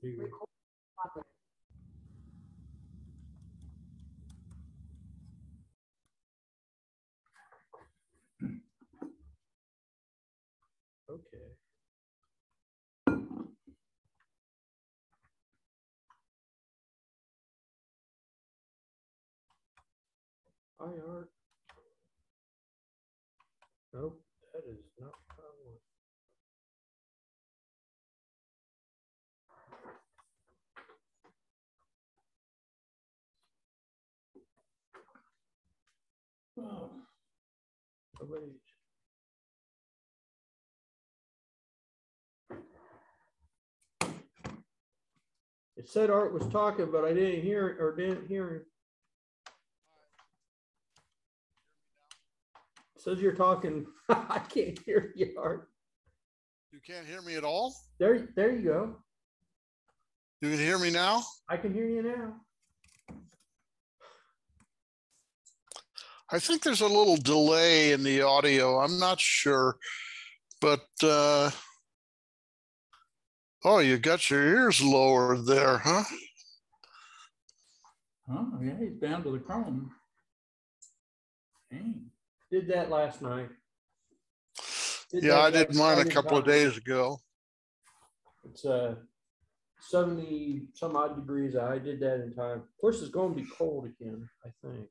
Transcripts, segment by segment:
Okay. Hi, Art. Nope, that is not what I want. Oh, nobody's. It said Art was talking, but I didn't hear it or didn't hear him. It says you're talking. I can't hear you, Art. You can't hear me at all? There you go. You can hear me now? I can hear you now. I think there's a little delay in the audio. I'm not sure, but oh, you got your ears lowered there, huh? Oh, yeah, he's bound to the chrome. Dang. Did that last night. Yeah, I did mine a couple of days ago. It's 70 some odd degrees. I did that in time. Of course, it's going to be cold again, I think.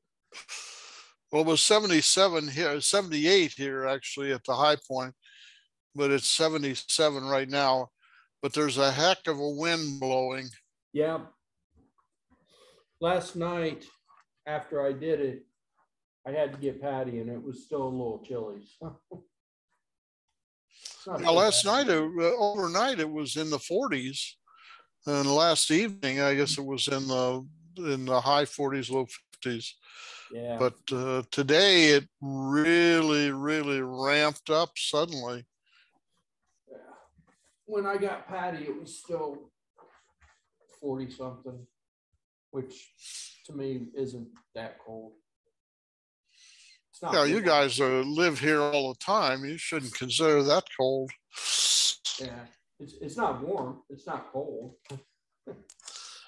Well, it was 77 here, 78 here actually at the high point, but it's 77 right now. But there's a heck of a wind blowing. Yeah. Last night, after I did it, I had to get Patty, and it was still a little chilly. So. Now, last night, overnight, it was in the 40s, and last evening, I guess it was in the high 40s, low 50s. Yeah. But today, it really, really ramped up suddenly. Yeah. When I got Patty, it was still 40 something, which to me isn't that cold. It's not. Yeah, you guys live here all the time. You shouldn't consider that cold. Yeah, it's not warm. It's not cold.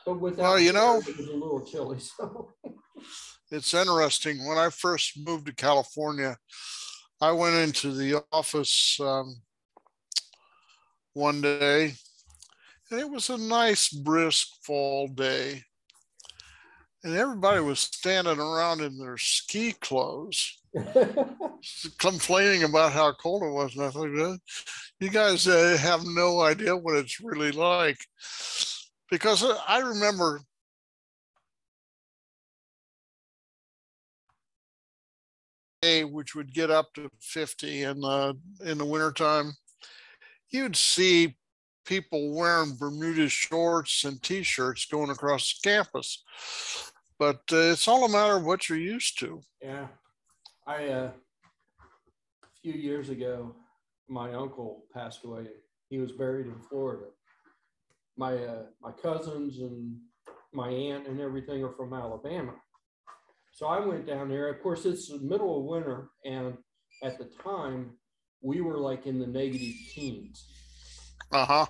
But without, well, you know, it was a little chilly. So it's interesting. When I first moved to California, I went into the office one day, and it was a nice, brisk fall day. And everybody was standing around in their ski clothes, complaining about how cold it was. And I thought, you guys have no idea what it's really like. Because I remember which would get up to 50 in the wintertime, you'd see people wearing Bermuda shorts and t-shirts going across the campus. But it's all a matter of what you're used to. Yeah. A few years ago, my uncle passed away. He was buried in Florida. My cousins and my aunt and everything are from Alabama. So I went down there. Of course, it's the middle of winter, and at the time, we were like in the negative teens. Uh-huh.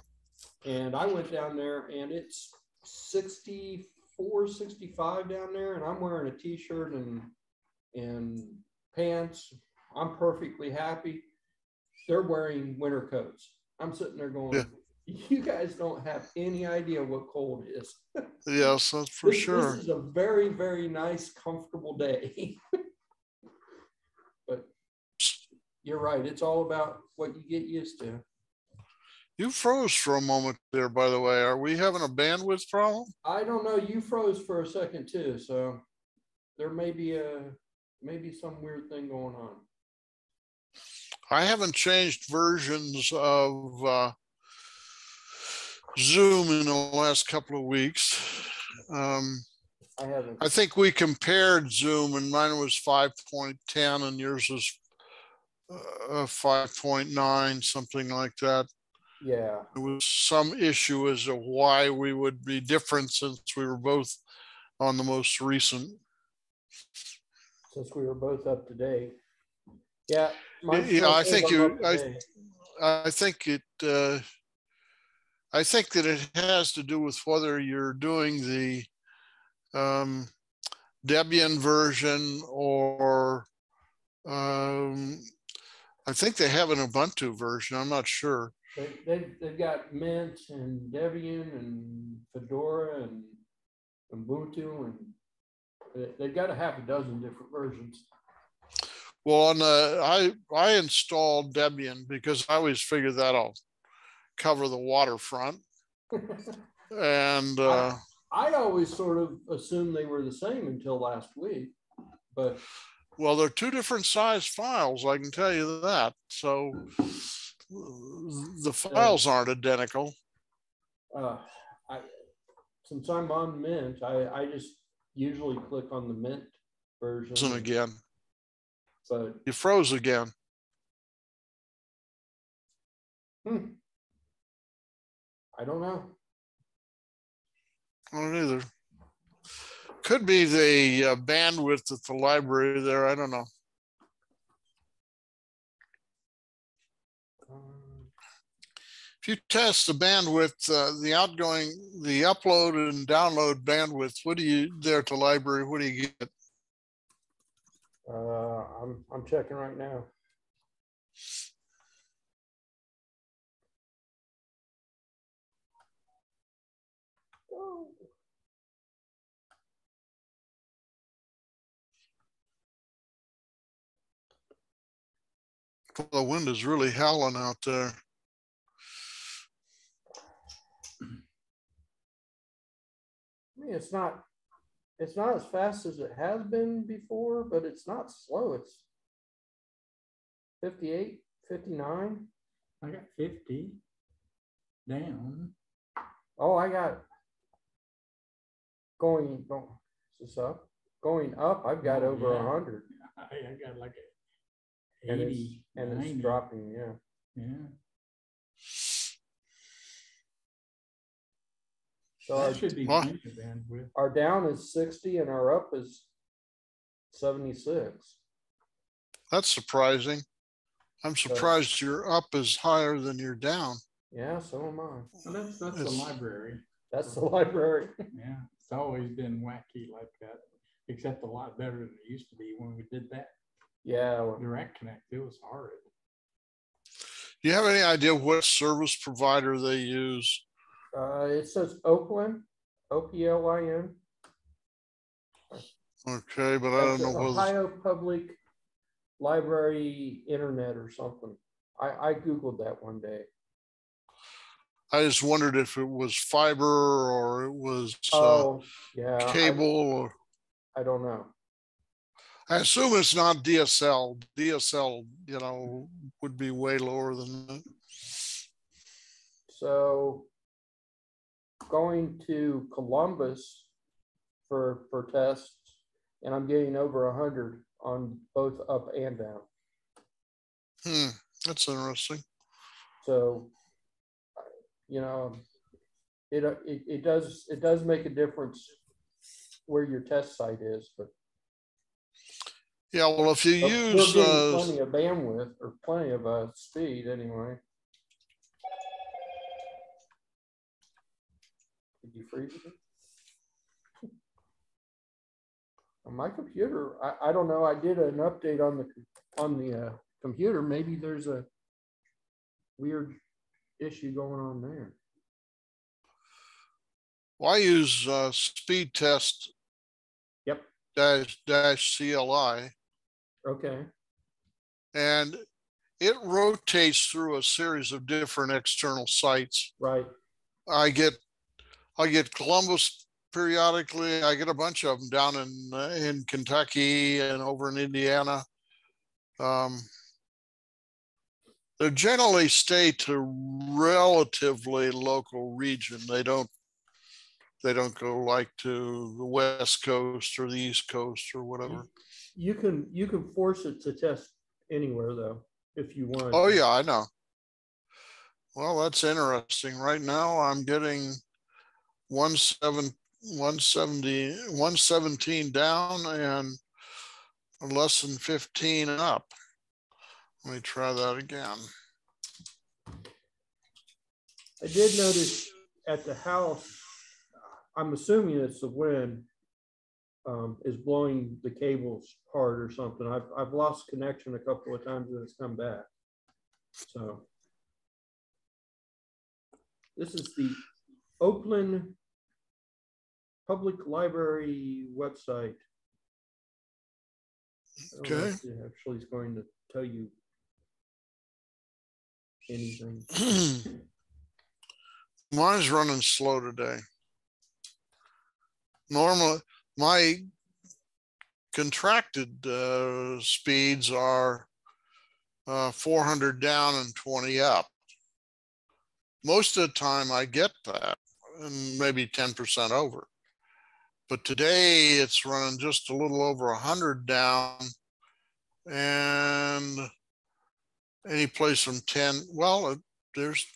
And I went down there, and it's 64, 65 down there, and I'm wearing a t-shirt and pants. I'm perfectly happy. They're wearing winter coats. I'm sitting there going, yeah. You guys don't have any idea what cold is. Yes, that's for sure. This is a very, very nice, comfortable day. But you're right. It's all about what you get used to. You froze for a moment there, by the way. Are we having a bandwidth problem? I don't know. You froze for a second too. So there may be some weird thing going on. I haven't changed versions of Zoom in the last couple of weeks. I haven't. I think we compared Zoom, and mine was 5.10 and yours was 5.9, something like that. Yeah. There was some issue as to why we would be different since we were both on the most recent. Since we were both up to date. Yeah. Yeah, I think it I think that it has to do with whether you're doing the Debian version or I think they have an Ubuntu version. I'm not sure. They've got Mint and Debian and Fedora and Ubuntu, and they've got a half a dozen different versions. Well, on I installed Debian because I always figure that'll cover the waterfront. And I always sort of assumed they were the same until last week, but well, they're two different size files, I can tell you that. So the files aren't identical. Since I'm on Mint, I just usually click on the Mint version. Again. But you froze again. I don't know. I don't either. Could be the bandwidth at the library there. I don't know. If you test the bandwidth, the upload and download bandwidth, what do you there to library? What do you get? I'm checking right now. The wind is really howling out there. I mean, it's not as fast as it has been before, but it's not slow. It's 58, 59. I got 50 down. Oh, I got going is this up? Going up, I've got over 100. I got like 80, and it's dropping, yeah. Yeah. So that should be plenty of bandwidth. Our down is 60 and our up is 76. That's surprising. I'm surprised your up is higher than your down. Yeah, so am I. Well, that's the library. That's the library. Yeah, it's always been wacky like that, except a lot better than it used to be when we did that. Yeah. Direct connect, it was horrid. Do you have any idea what service provider they use? It says Oaklin, OPLIN. Okay, but I don't know whether Ohio Public Library Internet or something. I Googled that one day. I just wondered if it was fiber or it was cable. I don't know. I assume it's not DSL. DSL, you know, would be way lower than that. So going to Columbus for tests, and I'm getting over 100 on both up and down. That's interesting. So, you know, it does make a difference where your test site is, but yeah, well, if you use we're getting plenty of bandwidth or plenty of speed anyway. Did you freeze it? On my computer, I don't know. I did an update on the computer. Maybe there's a weird issue going on there. Well, I use speed test. Yep. dash CLI. Okay. And it rotates through a series of different external sites. Right. I get Columbus periodically. I get a bunch of them down in Kentucky and over in Indiana. They generally stay to relatively local region. They don't go like to the West Coast or the East Coast or whatever. You can force it to test anywhere though, if you want. Oh yeah, I know. Well, that's interesting. Right now I'm getting 117 down and less than 15 up. Let me try that again. I did notice at the house, I'm assuming it's the wind is blowing the cables hard or something. I've lost connection a couple of times and it's come back. So this is the Oakland Public Library website. Okay. It actually is going to tell you anything. Mine's running slow today. Normally, my contracted speeds are 400 down and 20 up. Most of the time I get that, and maybe 10% over. But today it's running just a little over 100 down and any place from 10, well, there's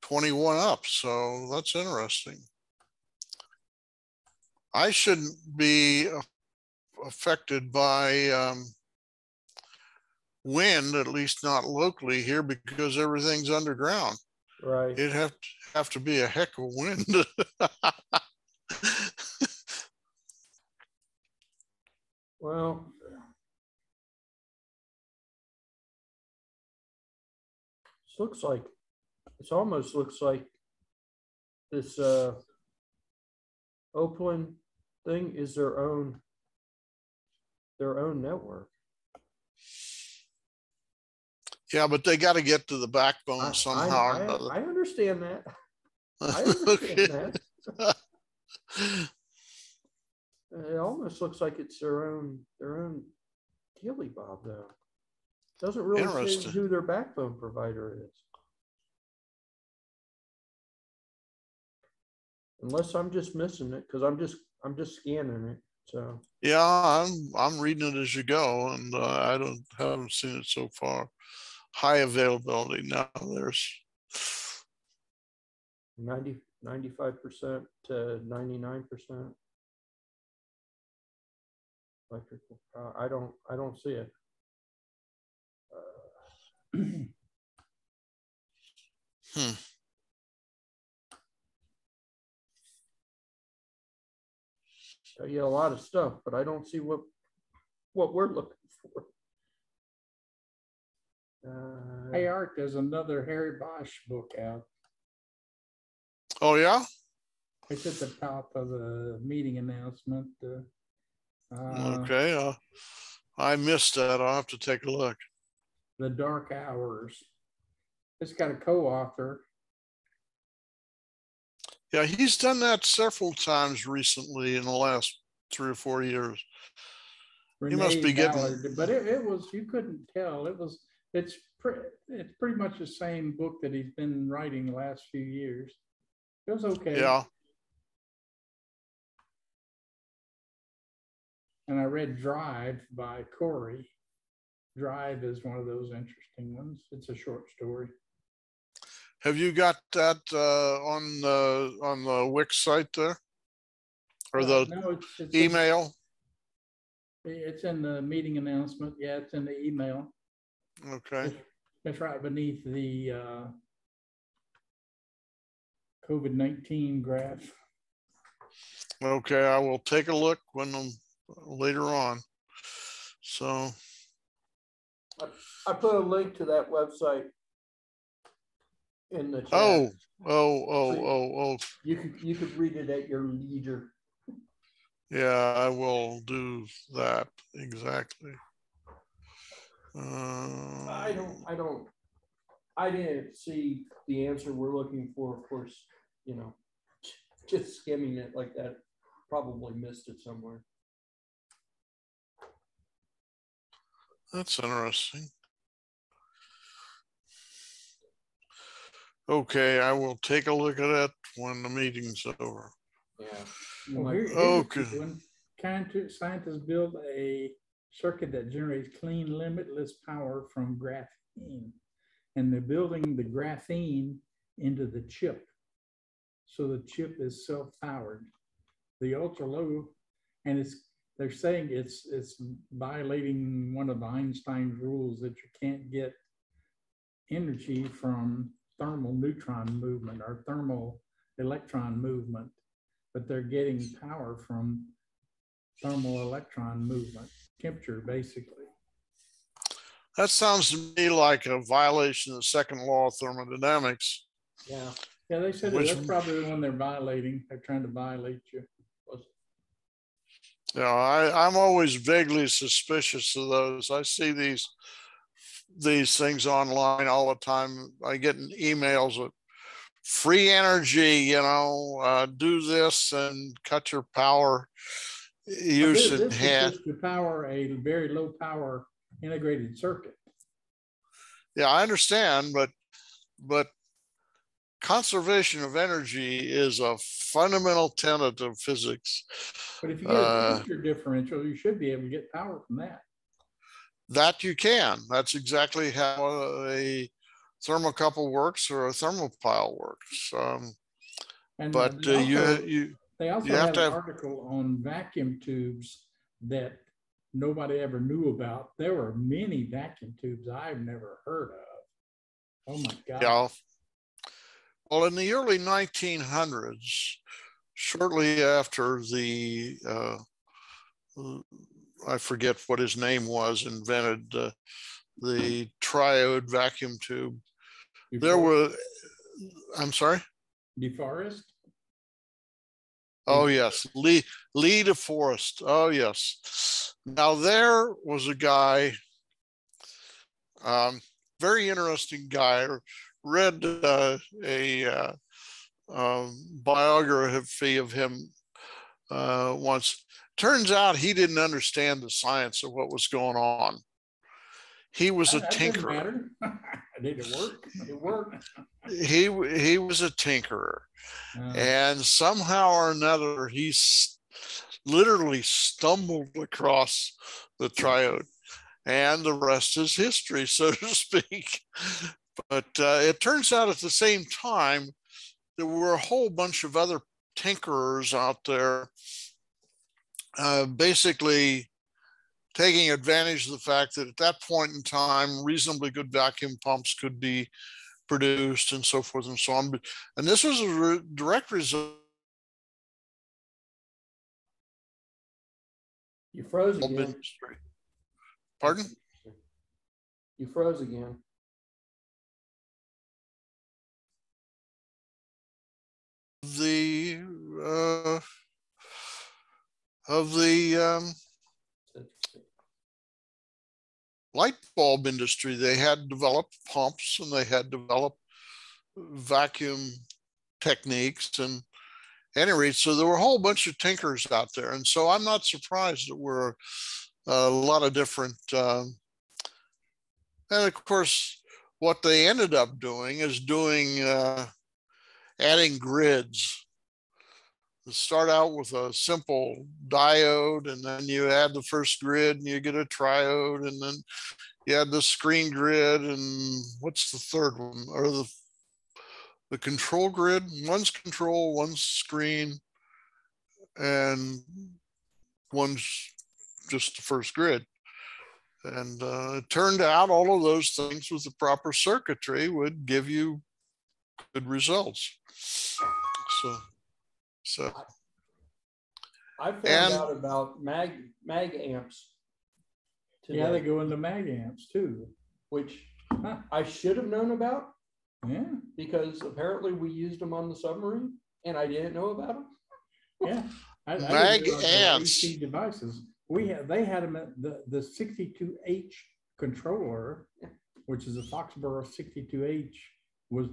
21 up. So that's interesting. I shouldn't be affected by wind, at least not locally here, because everything's underground. Right. It'd have to be a heck of a wind. Well, it almost looks like this Oakland thing is their own network. Yeah, but they got to get to the backbone somehow or another. I understand that. I understand that. It almost looks like it's their own dealy bob though. Doesn't really say who their backbone provider is. Unless I'm just missing it, because I'm just scanning it. So yeah, I'm reading it as you go, and I haven't seen it so far. High availability now. There's 95% to 99% electrical power. I don't see it. Tell you a lot of stuff, but I don't see what we're looking for. Hey Art, there's another Harry Bosch book out. Oh yeah? It's at the top of the meeting announcement. Okay, I missed that. I'll have to take a look. The Dark Hours. It's got a co-author. Yeah, he's done that several times recently in the last 3 or 4 years. Renee he must be Ballard, getting. But it was, you couldn't tell. It's pretty much the same book that he's been writing the last few years. It was okay. Yeah. And I read Drive by Corey. Drive is one of those interesting ones. It's a short story. Have you got that on the Wix site there, or the no, it's email? It's in the meeting announcement. Yeah, it's in the email. Okay. It's right beneath the COVID-19 graph. Okay, I will take a look when I'm later on. So I put a link to that website in the chat. Oh. You could read it at your leisure. Yeah, I will do that exactly. I didn't see the answer we're looking for. Of course, just skimming it like that, probably missed it somewhere. That's interesting. Okay, I will take a look at it when the meeting's over. Yeah. Here's okay. When scientists build a circuit that generates clean, limitless power from graphene, and they're building the graphene into the chip, so the chip is self-powered. The ultra low, and they're saying it's violating one of Einstein's rules that you can't get energy from thermal neutron movement or thermal electron movement, but they're getting power from thermal electron movement, temperature, basically. That sounds to me like a violation of the second law of thermodynamics. Yeah. Yeah, they said that's probably the one they're violating. They're trying to violate you. Yeah, I'm always vaguely suspicious of those. I see these things online all the time. I get emails with free energy, do this and cut your power use in This half. is just to power a very low power integrated circuit. Yeah, I understand, but conservation of energy is a fundamental tenet of physics. But if you get a temperature differential, you should be able to get power from that. That you can. That's exactly how a thermocouple works or a thermopile works. But they also had an article on vacuum tubes that nobody ever knew about. There were many vacuum tubes I've never heard of. Oh my God. Yeah. Well, in the early 1900s, shortly after the, I forget what his name was, invented the triode vacuum tube. There were, I'm sorry? DeForest? Oh, yes. Lee DeForest. Oh, yes. Now, there was a guy, very interesting guy, read a biography of him once. Turns out he didn't understand the science of what was going on. He was a tinkerer. Did it work? It worked. He was a tinkerer. And somehow or another, he literally stumbled across the triode. And the rest is history, so to speak. But it turns out at the same time, there were a whole bunch of other tinkerers out there basically taking advantage of the fact that at that point in time, reasonably good vacuum pumps could be produced and so forth and so on. And this was a direct result. You froze again. Pardon? You froze again. Of the light bulb industry, they had developed pumps and they had developed vacuum techniques and any rate, so there were a whole bunch of tinkers out there. And so I'm not surprised that we're a lot of different, and of course, what they ended up doing is adding grids. You start out with a simple diode, and then you add the first grid and you get a triode, and then you add the screen grid, and what's the third one? Or the control grid? One's control, one's screen, and one's just the first grid. And it turned out all of those things with the proper circuitry would give you good results. So I found out about mag amps today. Yeah, they go into mag amps too, which I should have known about. Yeah, because apparently we used them on the submarine, and I didn't know about them. Yeah, mag amps devices. They had them at the 62H controller, which is a Foxborough 62H, was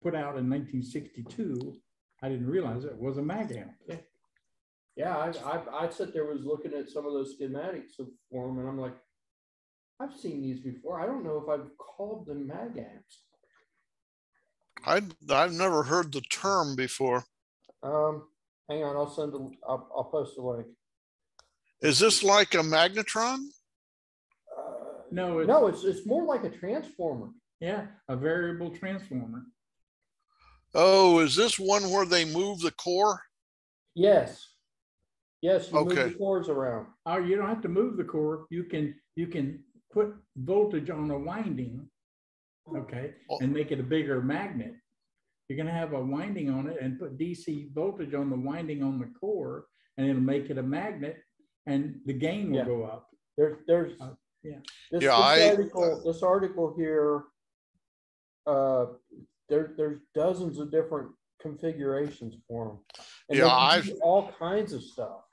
put out in 1962. I didn't realize it was a mag amp. Yeah, I sat there was looking at some of those schematics for them, and I'm like, I've seen these before. I don't know if I've called them mag amps. I've never heard the term before. Hang on, I'll post a link. Is this like a magnetron? No, it's more like a transformer. Yeah, a variable transformer. Oh, is this one where they move the core? Yes. Yes, you okay. move the cores around. Oh, you don't have to move the core. You can put voltage on a winding okay, and make it a bigger magnet. You're going to have a winding on it and put DC voltage on the winding on the core, and it'll make it a magnet, and the gain will go up. There's yeah. This article here, there's dozens of different configurations for them. And yeah, I've all kinds of stuff.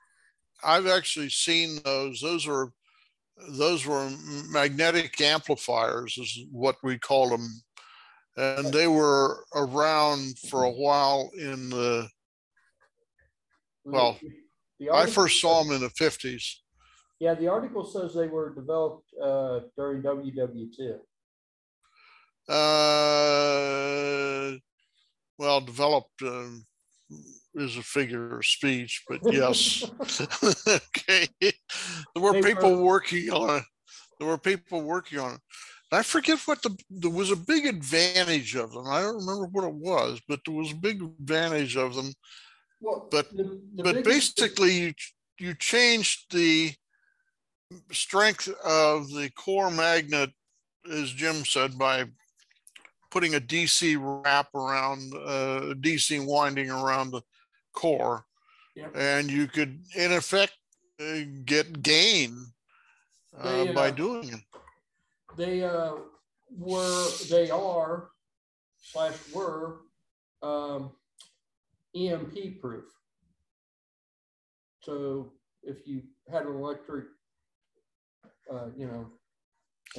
I've actually seen those. Those were magnetic amplifiers, is what we call them, and they were around for a while in the. Well, I first saw them in the 50s. Yeah, the article says they were developed during WW2. Well, developed is a figure of speech, but yes. Okay. There were people working on it. I forget what there was a big advantage of them. I don't remember what it was, but there was a big advantage of them. Well, but basically you changed the strength of the core magnet, as Jim said, by putting a DC wrap around, DC winding around the core. Yep. And you could, in effect, get gain by doing it. They are EMP proof. So if you had an electric, an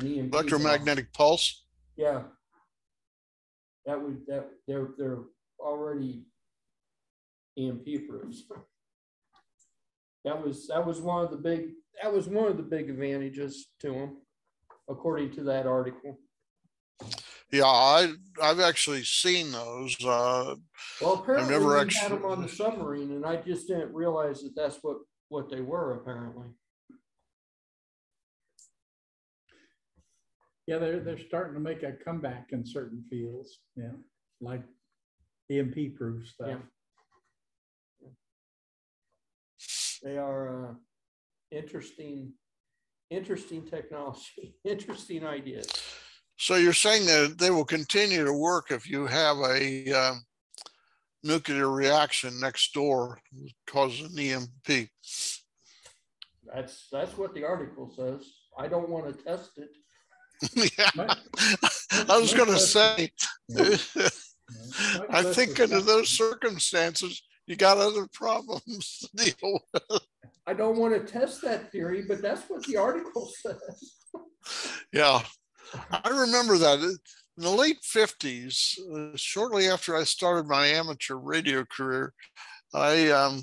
EMP electromagnetic pulse. Yeah, they're already EMP proofs. That was one of the big advantages to them, according to that article. Yeah, I've actually seen those. Well, apparently we had them on the submarine, and I just didn't realize that that's what they were, apparently. Yeah, they're starting to make a comeback in certain fields. Yeah, like EMP proof stuff. Yeah. They are interesting technology, interesting ideas. So you're saying that they will continue to work if you have a nuclear reaction next door causes an EMP. That's what the article says. I don't want to test it. Yeah, I was going to say, I think under those circumstances, you got other problems to deal with. I don't want to test that theory, but that's what the article says. Yeah, I remember that in the late 50s, shortly after I started my amateur radio career, I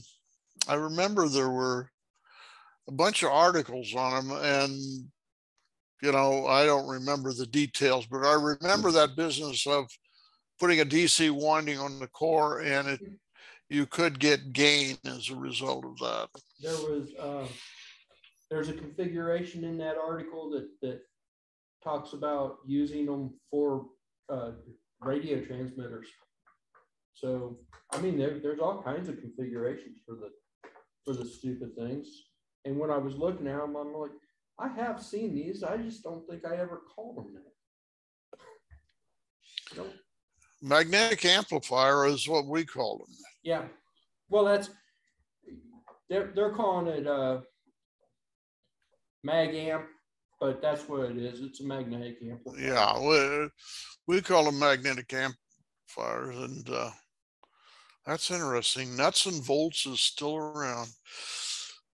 remember there were a bunch of articles on them, and I don't remember the details, but I remember that business of putting a DC winding on the core, and you could get gain as a result of that. There's a configuration in that article that talks about using them for radio transmitters. So, I mean, there's all kinds of configurations for the stupid things. And when I was looking at them, I'm like, I have seen these. I just don't think I ever called them that. Magnetic amplifier is what we call them. Yeah. Well, they're calling it mag amp, but that's what it is. It's a magnetic amplifier. Yeah, we call them magnetic amplifiers, and that's interesting. Nuts and Bolts is still around.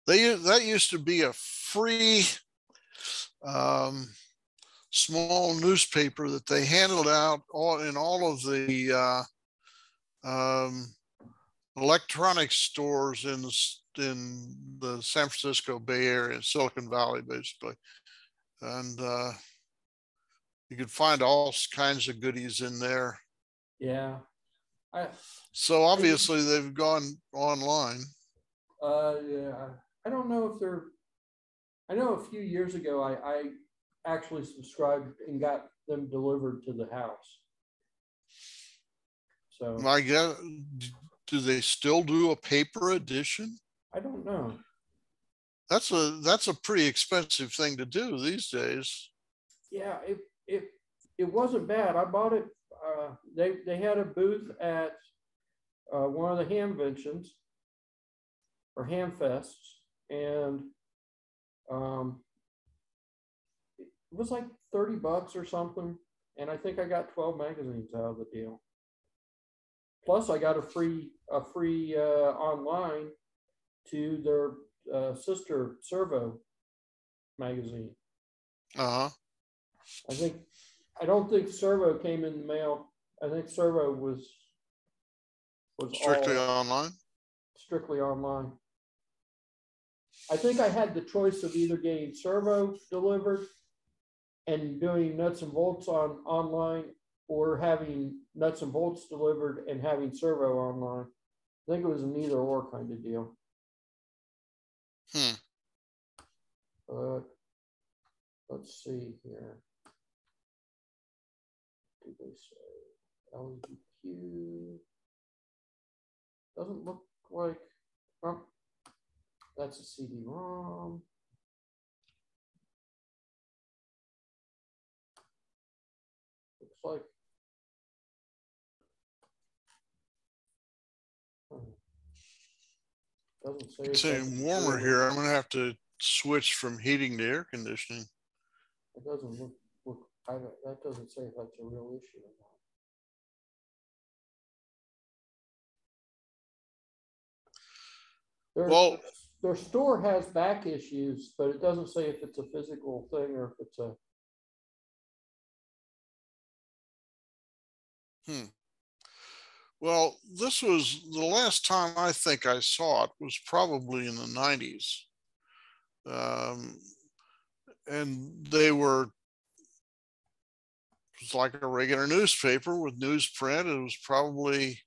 That used to be a free small newspaper that they handed out in all of the electronics stores in the San Francisco Bay Area, Silicon Valley, basically. And you could find all kinds of goodies in there. Yeah. So obviously they've gone online. Yeah. I don't know if I know a few years ago, I actually subscribed and got them delivered to the house. So I guess, do they still do a paper edition? I don't know. That's a pretty expensive thing to do these days. Yeah, it wasn't bad. I bought it. They had a booth at one of the hamventions or hamfests, and it was like $30 or something. And I think I got 12 magazines out of the deal. Plus, I got a free online to their sister Servo magazine. I don't think Servo came in the mail. I think Servo was strictly online. Strictly online. I think I had the choice of either getting Servo delivered and doing nuts and bolts online, or having nuts and bolts delivered and having Servo online. I think it was an either or kind of deal. But let's see here. What did they say? LGQ. Doesn't look like, oh, that's a CD-ROM. Looks like, doesn't say. It's getting warmer here. I'm gonna have to switch from heating to air conditioning. It doesn't look that doesn't say if that's a real issue or not. Well, their store has back issues, but it doesn't say if it's a physical thing or if it's a. Well, this was the last time I think I saw it was probably in the 90s. And they were, it was like a regular newspaper with newsprint. It was probably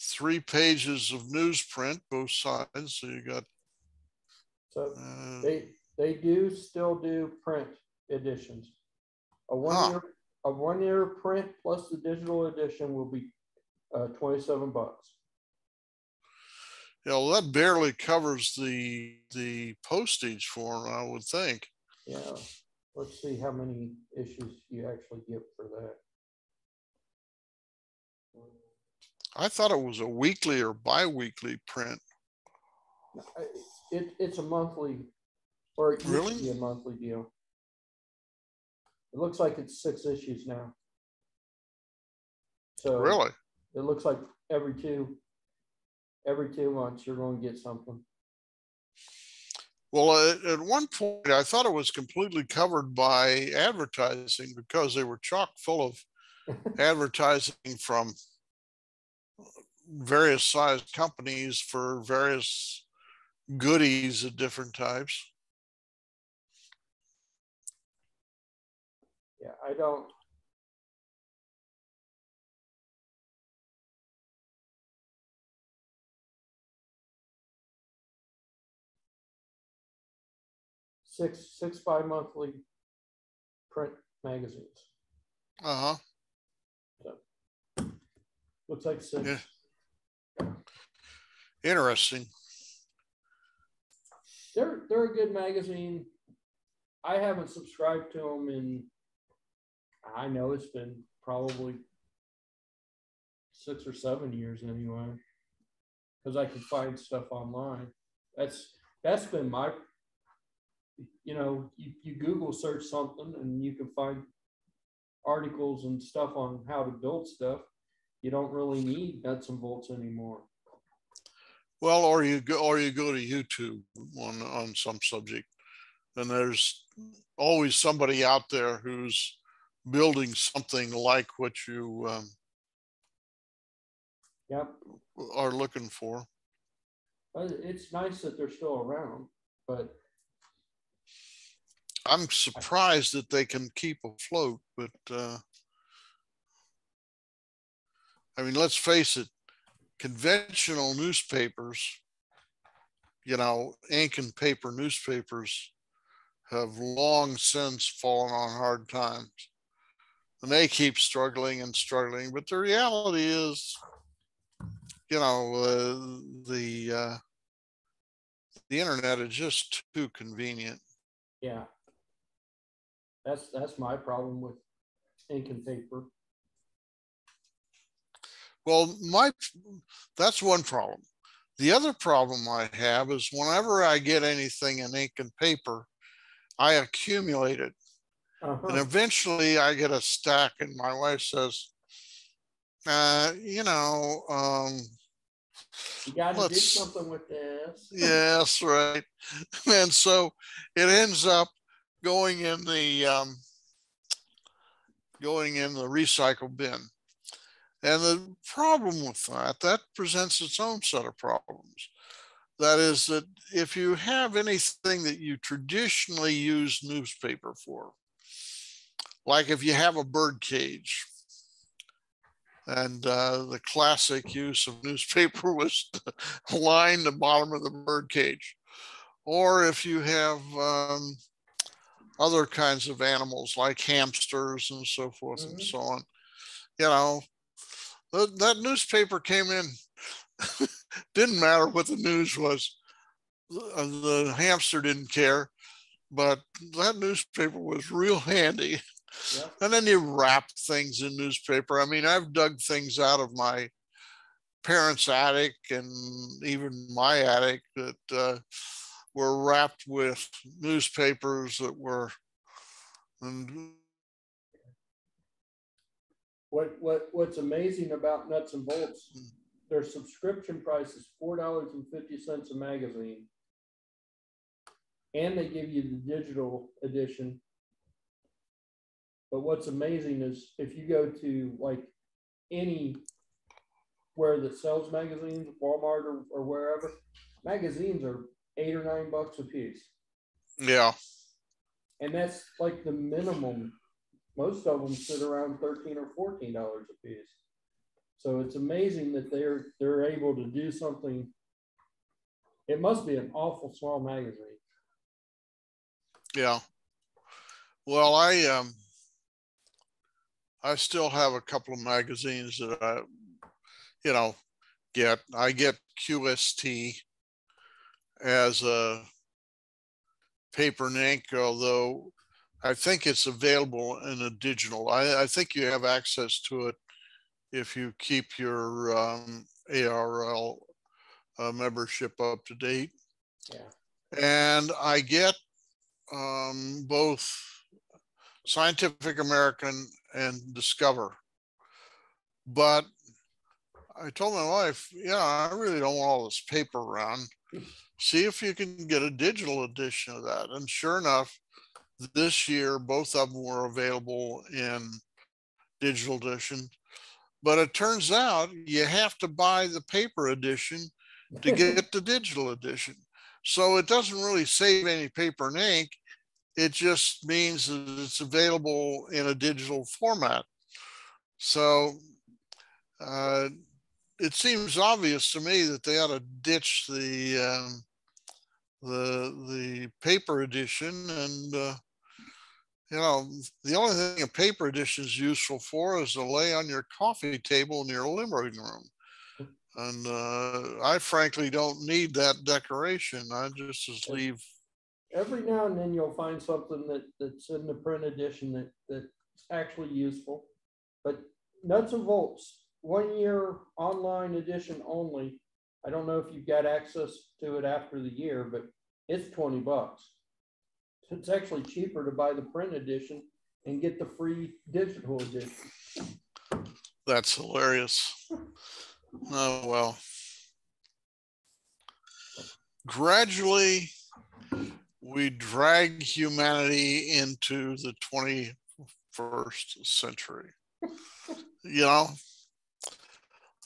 3 pages of newsprint, both sides. So you got. So they do still do print editions. A one year print plus the digital edition will be $27. Yeah, well, that barely covers the postage for them, I would think. Yeah, let's see how many issues you actually get for that. I thought it was a weekly or bi-weekly print. It's a monthly, or it used to be a monthly deal. It looks like it's 6 issues now. So really, it looks like every two months you're going to get something. Well, at one point I thought it was completely covered by advertising because they were chock full of advertising from various sized companies for various goodies of different types. Yeah, I don't. Six bi-monthly print magazines. So, looks like 6. Yeah. Interesting. They're a good magazine. I haven't subscribed to them in, I know it's been probably 6 or 7 years anyway, because I can find stuff online. That's been my, you Google search something and you can find articles and stuff on how to build stuff. You don't really need nuts and bolts anymore. Well, or you go to YouTube on some subject, and there's always somebody out there who's building something like what you are looking for. It's nice that they're still around, but I'm surprised that they can keep afloat. But I mean, let's face it, conventional newspapers, ink and paper newspapers have long since fallen on hard times. And they keep struggling and struggling. But the reality is, the internet is just too convenient. Yeah. That's my problem ink and paper. Well, that's one problem. The other problem I have is whenever I get anything in ink and paper, I accumulate it. And eventually I get a stack and my wife says, you got to do something with this. Yes, right. And so it ends up going in the recycle bin. And the problem with that presents its own set of problems. That is that if you have anything that you traditionally use newspaper for, like if you have a bird cage, and the classic use of newspaper was to line the bottom of the bird cage, or if you have other kinds of animals like hamsters and so forth and so on, that newspaper came in. Didn't matter what the news was. The hamster didn't care, but that newspaper was real handy. Yeah. And then you wrap things in newspaper. I mean, I've dug things out of my parents' attic and even my attic that were wrapped with newspapers that were. What's amazing about Nuts and Bolts, their subscription price is $4.50 a magazine, and they give you the digital edition. But what's amazing is if you go to like anywhere that sells magazines, Walmart or wherever, magazines are $8 or $9 a piece. Yeah. And that's like the minimum. Most of them sit around $13 or $14 a piece. So it's amazing that they're able to do something. It must be an awful small magazine. Yeah. Well, I still have a couple of magazines that I get QST as a paper and ink, although I think it's available in a digital. I think you have access to it if you keep your ARL membership up to date. Yeah. And I get both Scientific American and Discover. But I told my wife, I really don't want all this paper around. See if you can get a digital edition of that. And sure enough, this year, both of them were available in digital edition. But it turns out you have to buy the paper edition to get the digital edition. So it doesn't really save any paper and ink. It just means that it's available in a digital format. So it seems obvious to me that they ought to ditch the paper edition. And the only thing a paper edition is useful for is to lay on your coffee table in your living room. And I frankly don't need that decoration. I just leave. Every now and then you'll find something that's in the print edition that's actually useful. But Nuts and Bolts, 1 year online edition only. I don't know if you've got access to it after the year, but it's $20. It's actually cheaper to buy the print edition and get the free digital edition. That's hilarious. Oh, well. Gradually, we drag humanity into the 21st century.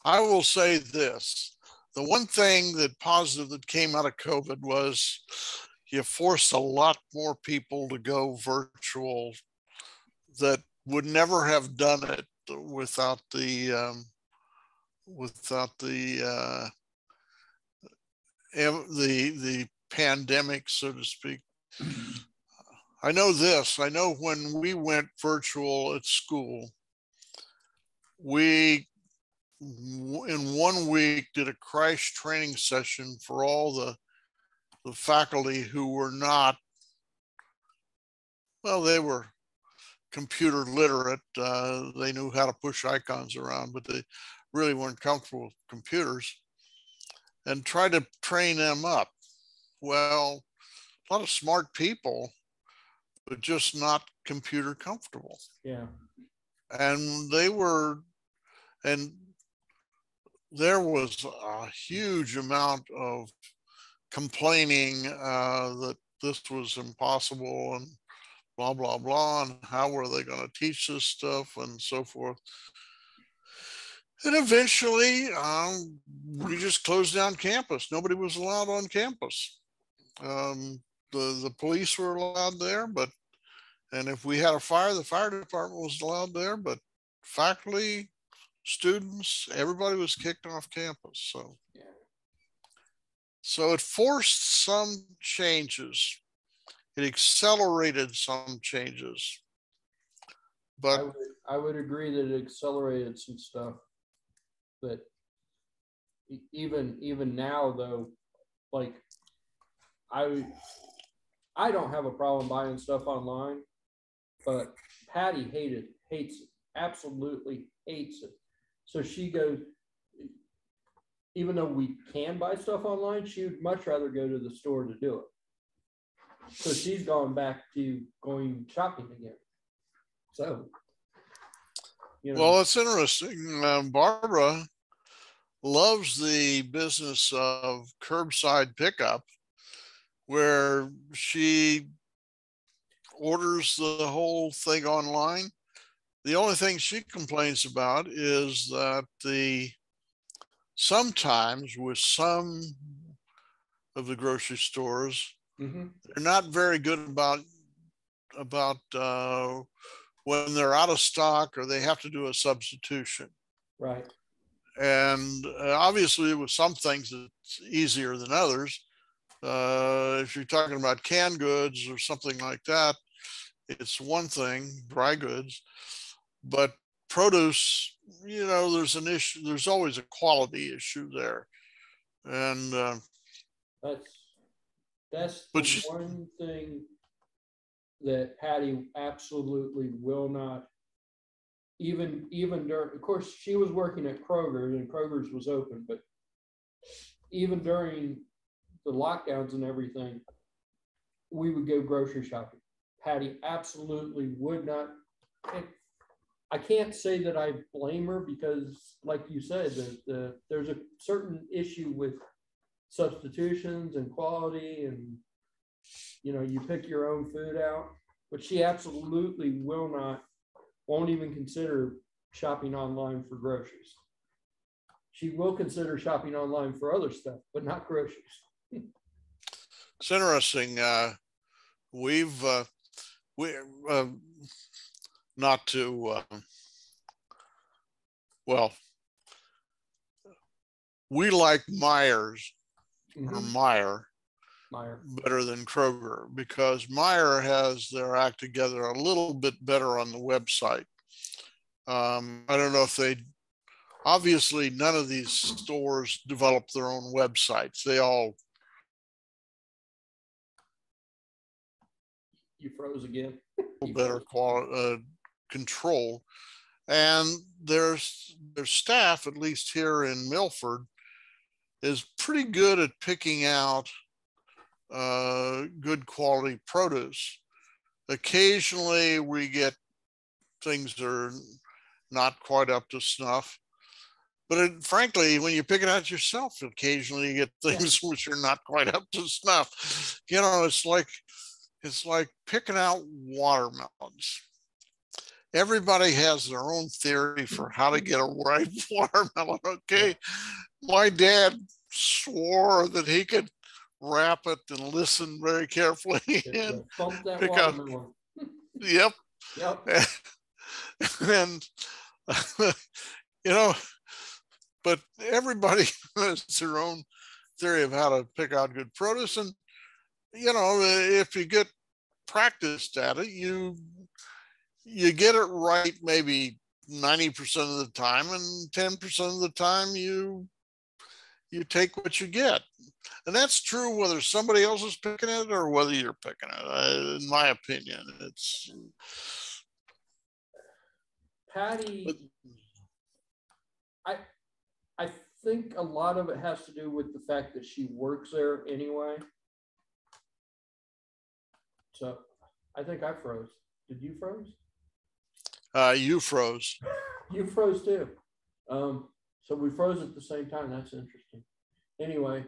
I will say this. The one thing positive that came out of COVID was you forced a lot more people to go virtual that would never have done it without the pandemic, so to speak. I know this. I know when we went virtual at school, we in 1 week did a crash training session for all the faculty who were not, well, they were computer literate. They knew how to push icons around, but they really weren't comfortable with computers, and tried to train them up. Well, a lot of smart people, but just not computer comfortable. Yeah. And there was a huge amount of complaining that this was impossible and blah, blah, blah, and how were they going to teach this stuff and so forth. And eventually, we just closed down campus. Nobody was allowed on campus. The police were allowed there, and if we had a fire, the fire department was allowed there, but faculty, students, everybody was kicked off campus. So it forced some changes. It accelerated some changes. But I would agree that it accelerated some stuff. But even now, though, like I don't have a problem buying stuff online, but Patty hates it, absolutely hates it. So she goes, even though we can buy stuff online, she would much rather go to the store to do it. So she's gone back to going shopping again. So, well, it's interesting. Barbara loves the business of curbside pickup, where she orders the whole thing online. The only thing she complains about is that sometimes with some of the grocery stores, they're not very good about when they're out of stock or they have to do a substitution. Right. And obviously with some things it's easier than others. If you're talking about canned goods or something like that, it's one thing, dry goods. But produce, there's an issue. There's always a quality issue there. And that's the one thing that Patty absolutely will not, even during, of course, she was working at Kroger and Kroger's was open, but even during the lockdowns and everything, we would go grocery shopping. Patty absolutely would not. I can't say that I blame her because, like you said, there's a certain issue with substitutions and quality, and you pick your own food out. But she absolutely won't even consider shopping online for groceries. She will consider shopping online for other stuff, but not groceries. It's interesting. Not to, we like Myers or Meyer better than Kroger, because Meyer has their act together a little bit better on the website. I don't know if obviously none of these stores develop their own websites. They all. You froze again. Better quality control, and their staff, at least here in Milford, is pretty good at picking out good quality produce. Occasionally we get things that are not quite up to snuff, but frankly, when you pick it out yourself, occasionally you get things which are not quite up to snuff. It's like picking out watermelons. Everybody has their own theory for how to get a ripe watermelon. Okay. My dad swore that he could wrap it and listen very carefully and pick out. Yep. And but everybody has their own theory of how to pick out good produce. And if you get practiced at it, you get it right maybe 90% of the time, and 10% of the time you take what you get. And that's true whether somebody else is picking it or whether you're picking it. In my opinion, Patty, I think a lot of it has to do with the fact that she works there anyway. So I think I froze. Did you froze? You froze. You froze too. So we froze at the same time. That's interesting. Anyway,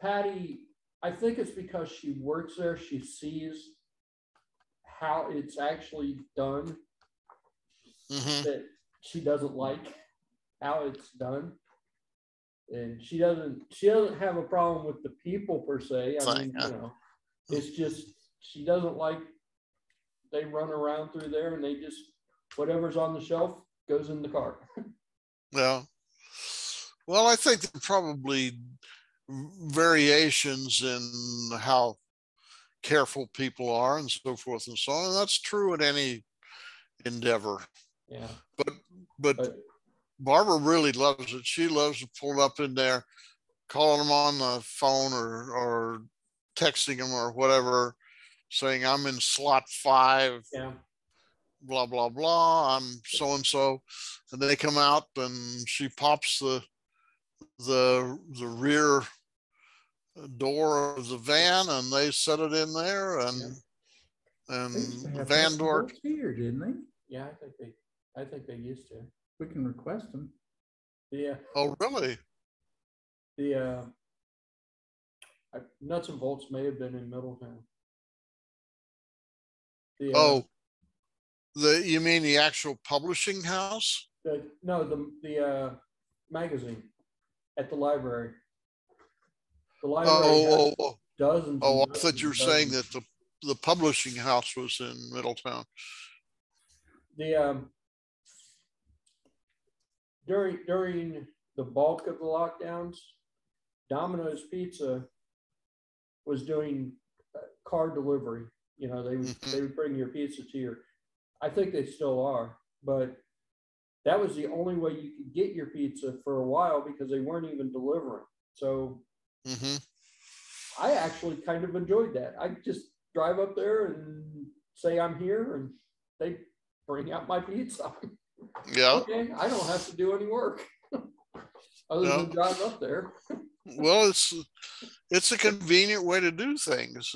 Patty, I think it's because she works there. She sees how it's actually done that she doesn't like how it's done. And she doesn't have a problem with the people per se. I mean, you know, it's just she doesn't like they run around through there and they just whatever's on the shelf goes in the cart. Yeah. Well, I think there are probably variations in how careful people are and so forth and so on. And that's true in any endeavor. Yeah. But Barbara really loves it. She loves to pull up in there, calling them on the phone or texting them or whatever, saying, I'm in slot 5. Yeah. Blah, blah, blah. I'm so-and-so. And they come out and she pops the rear door of the van and they set it in there and the van door here, didn't they? Yeah, I think they used to. We can request them. Yeah. Oh, really? The Nuts and Bolts may have been in Middletown. You mean the actual publishing house? The magazine at the library. The library has dozens. I thought you were saying that the publishing house was in Middletown. During the bulk of the lockdowns, Domino's Pizza was doing car delivery. You know, they would bring your pizza to your. I think they still are, but that was the only way you could get your pizza for a while because they weren't even delivering. So I actually kind of enjoyed that. I just drive up there and say I'm here, and they bring out my pizza. Yeah. Okay, I don't have to do any work other than drive up there. Well, it's a convenient way to do things.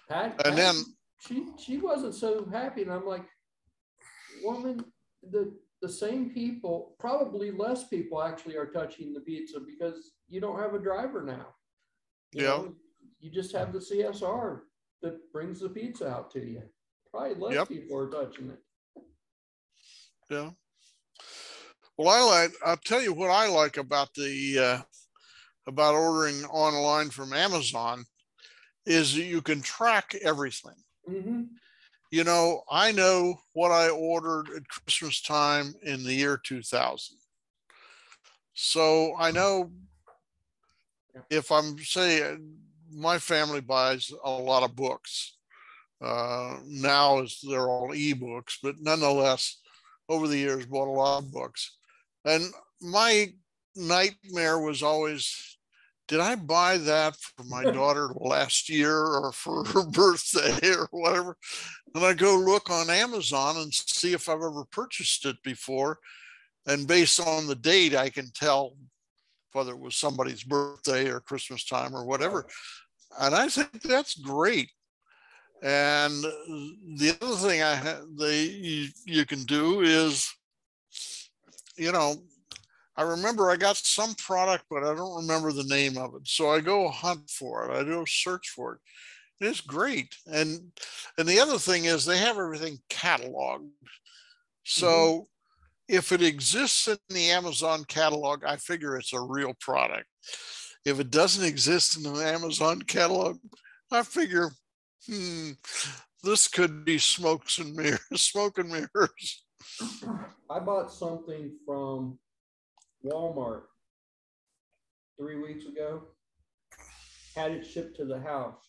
Pat, then she wasn't so happy, and I'm like, woman, the same people, probably less people actually are touching the pizza because you don't have a driver now. You know, you just have the CSR that brings the pizza out to you. Probably less people are touching it. Yeah. Well, I'll tell you what I like about about ordering online from Amazon is that you can track everything. You know, I know what I ordered at Christmas time in the year 2000. So I know if I'm saying my family buys a lot of books. Now they're all ebooks, but nonetheless, over the years bought a lot of books. And my nightmare was always, did I buy that for my daughter last year or for her birthday or whatever? And I go look on Amazon and see if I've ever purchased it before. And based on the date, I can tell whether it was somebody's birthday or Christmas time or whatever. And I think that's great. And the other thing you can do is, you know, I remember I got some product, but I don't remember the name of it. So I go hunt for it. I go search for it. It's great. And the other thing is they have everything cataloged. So if it exists in the Amazon catalog, I figure it's a real product. If it doesn't exist in the Amazon catalog, I figure, this could be smoke and mirrors. I bought something from Walmart 3 weeks ago, had it shipped to the house.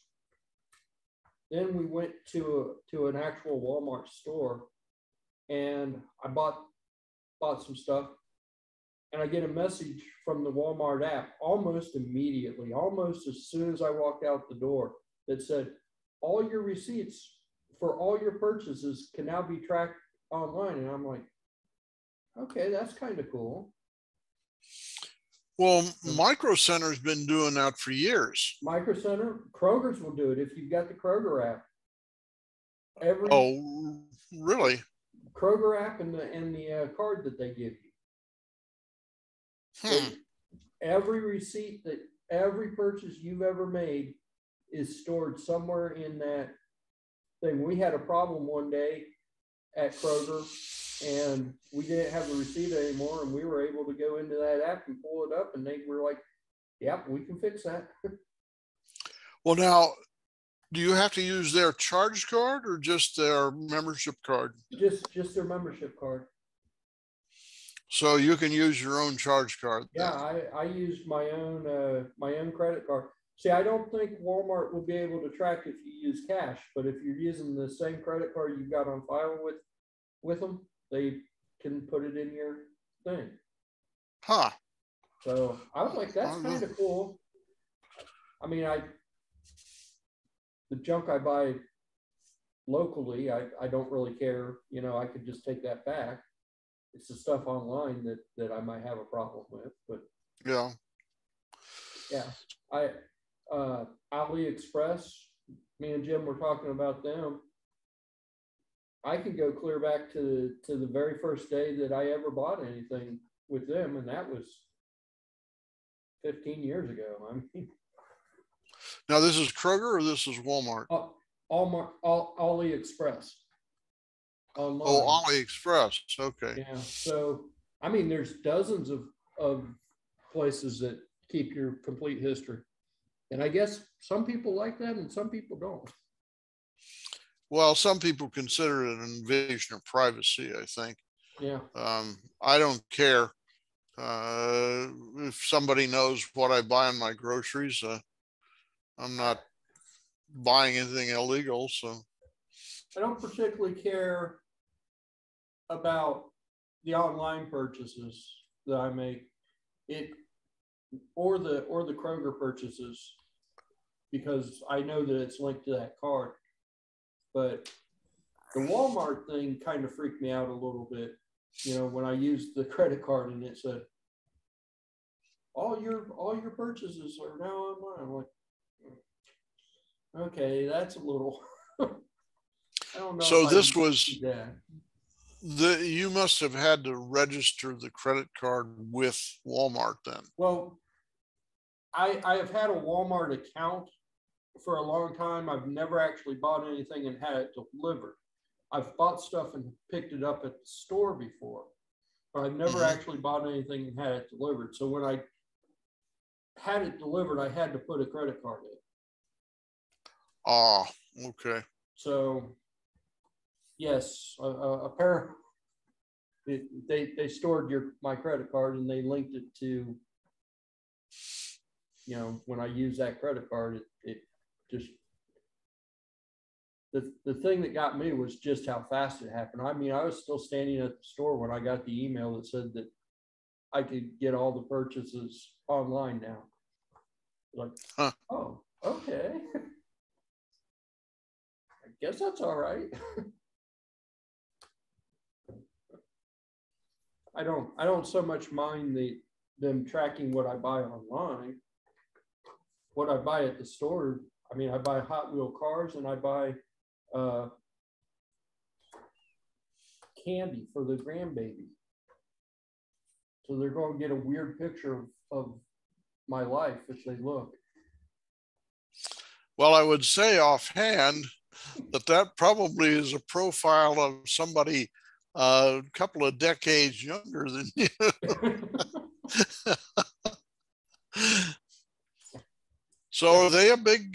Then we went to an actual Walmart store and I bought some stuff, and I get a message from the Walmart app almost immediately, almost as soon as I walked out the door, that said, all your receipts for all your purchases can now be tracked online. And I'm like, okay, that's kind of cool. Well, Micro Center's been doing that for years. Micro Center, Kroger's will do it if you've got the Kroger app. Oh, really? Kroger app and the card that they give you. Every receipt that every purchase you've ever made is stored somewhere in that thing. We had a problem one day at Kroger and we didn't have the receipt anymore, and we were able to go into that app and pull it up, and they were like, yep, we can fix that. Well, now, do you have to use their charge card or just their membership card? Just their membership card. So you can use your own charge card. Yeah, I used my own credit card. See, I don't think Walmart will be able to track if you use cash, but if you're using the same credit card you've got on file with them, they can put it in your thing. Huh. So I was like, that's kind of cool. I mean, the junk I buy locally, I don't really care. You know, I could just take that back. It's the stuff online that I might have a problem with, but yeah. AliExpress, me and Jim were talking about them. I can go clear back to the very first day that I ever bought anything with them, and that was 15 years ago. I mean, now this is Kroger or this is Walmart? AliExpress. Online. Oh, AliExpress. Okay. Yeah. So, I mean, there's dozens of places that keep your complete history. And I guess some people like that and some people don't. Well, some people consider it an invasion of privacy, I think. Yeah. I don't care. If somebody knows what I buy in my groceries, I'm not buying anything illegal. So I don't particularly care about the online purchases that I make, or the Kroger purchases, because I know that it's linked to that card. But the Walmart thing kind of freaked me out a little bit. You know, when I used the credit card and it said, all your purchases are now online. I'm like, okay, that's a little. I don't know. So this was you must have had to register the credit card with Walmart then. Well, I have had a Walmart account for a long time. I've never actually bought anything and had it delivered. I've bought stuff and picked it up at the store before, but I've never actually bought anything and had it delivered. So when I had it delivered, I had to put a credit card in. Oh, okay. So yes, they stored my credit card and they linked it to, you know, when I use that credit card, it just, the thing that got me was just how fast it happened. I mean, I was still standing at the store when I got the email that said that I could get all the purchases online now. Like, oh, okay. I guess that's all right. I don't so much mind them tracking what I buy online. What I buy at the store, I mean, I buy Hot Wheel cars and I buy candy for the grandbaby. So they're going to get a weird picture of my life if they look. Well, I would say offhand that probably is a profile of somebody a couple of decades younger than you. So are they a big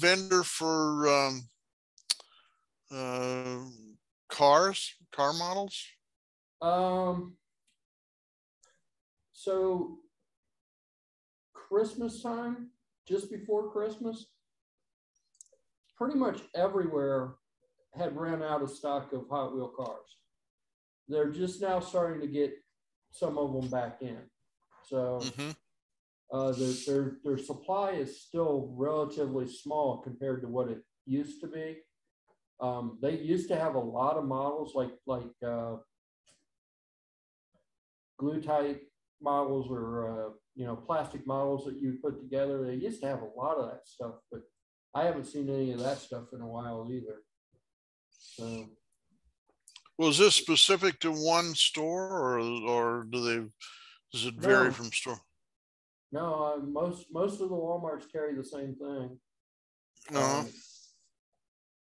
vendor for car models? So Christmas time, just before Christmas, pretty much everywhere had ran out of stock of Hot Wheel cars. They're just now starting to get some of them back in. So their supply is still relatively small compared to what it used to be. They used to have a lot of models like glue type models or plastic models that you put together. They used to have a lot of that stuff, but I haven't seen any of that stuff in a while either. So, was this specific to one store, or does it vary from store? No, most of the Walmarts carry the same thing.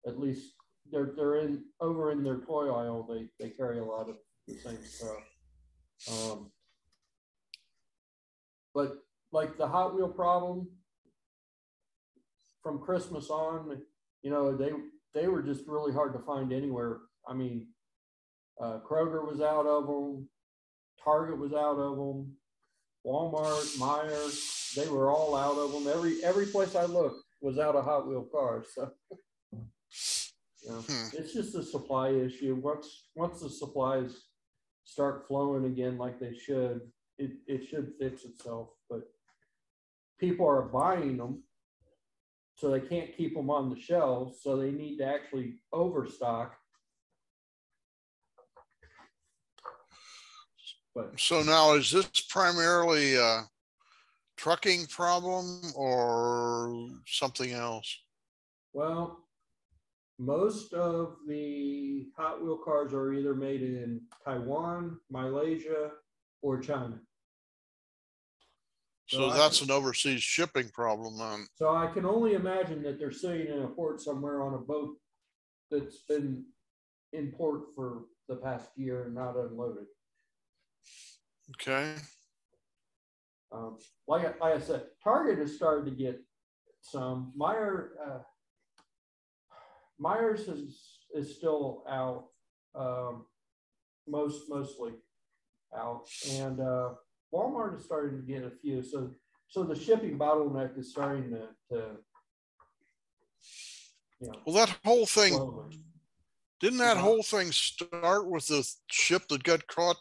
At least they're over in their toy aisle. They carry a lot of the same stuff. But like the Hot Wheel problem from Christmas on, they were just really hard to find anywhere. I mean, Kroger was out of them, Target was out of them, Walmart, Myers, they were all out of them. Every place I looked was out of Hot Wheel cars. So, it's just a supply issue. Once the supplies start flowing again like they should, it should fix itself. But people are buying them, so they can't keep them on the shelves. So they need to actually overstock. But so now, is this primarily a trucking problem or something else? Well, most of the Hot Wheel cars are either made in Taiwan, Malaysia, or China. So that's an overseas shipping problem then. So I can only imagine that they're sitting in a port somewhere on a boat that's been in port for the past year and not unloaded. Okay. Like I said, Target has started to get some. Myers is still out, mostly out, and Walmart is starting to get a few. So the shipping bottleneck is starting to well, that whole thing, slowly. Didn't that whole thing start with the ship that got caught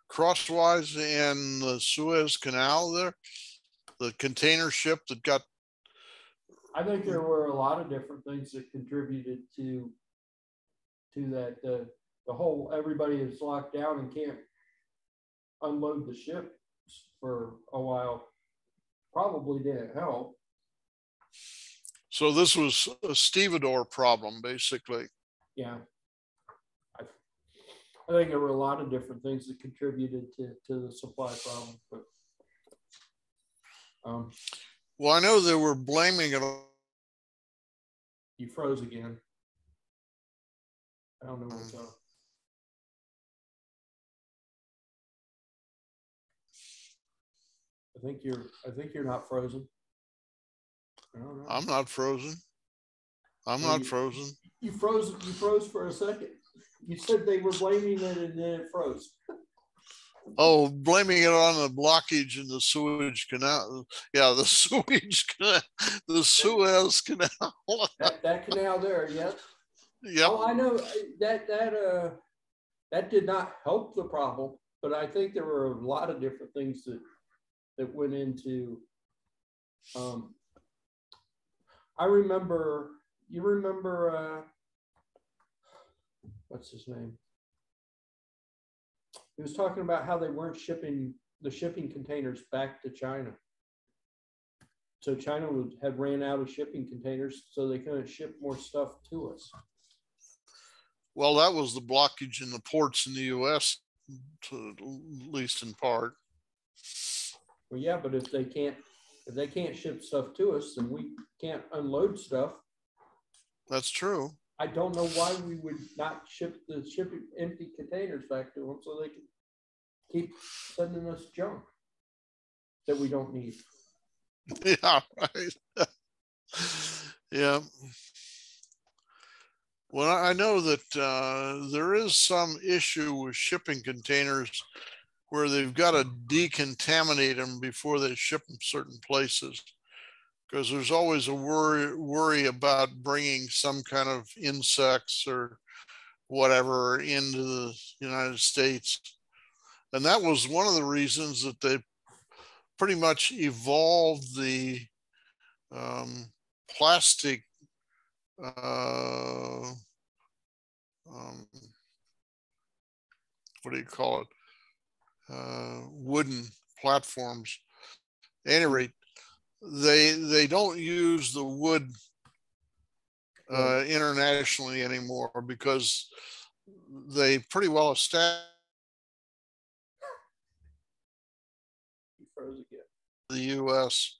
crosswise in the Suez Canal there? The container ship that got... I think there were a lot of different things that contributed to that. The whole, everybody is locked down and can't unload the ship for a while. Probably didn't help. So this was a stevedore problem, basically. Yeah. I think there were a lot of different things that contributed to the supply problem. But, well, I know they were blaming it on... You froze again. I don't know what's up. I think you're not frozen. I don't know. I'm not frozen. I'm not frozen. You froze for a second. You said they were blaming it and then it froze. Oh, blaming it on the blockage in the Suez Canal. Yeah, the Suez Canal, the Suez Canal. that canal there, yes. Yeah. Oh, I know that did not help the problem, but I think there were a lot of different things that went into. I remember. You remember? What's his name? He was talking about how they weren't shipping the shipping containers back to China. So China had ran out of shipping containers, so they couldn't ship more stuff to us. Well, that was the blockage in the ports in the U.S., at least in part. Well, yeah, but if they can't ship stuff to us, then we can't unload stuff. That's true. I don't know why we would not ship empty containers back to them so they can keep sending us junk that we don't need. Yeah, right. Yeah. Well, I know that there is some issue with shipping containers where they've got to decontaminate them before they ship them certain places, because there's always a worry about bringing some kind of insects or whatever into the United States. And that was one of the reasons that they pretty much evolved the plastic what do you call it? Wooden platforms. At any rate, they don't use the wood internationally anymore because they pretty well established the U.S.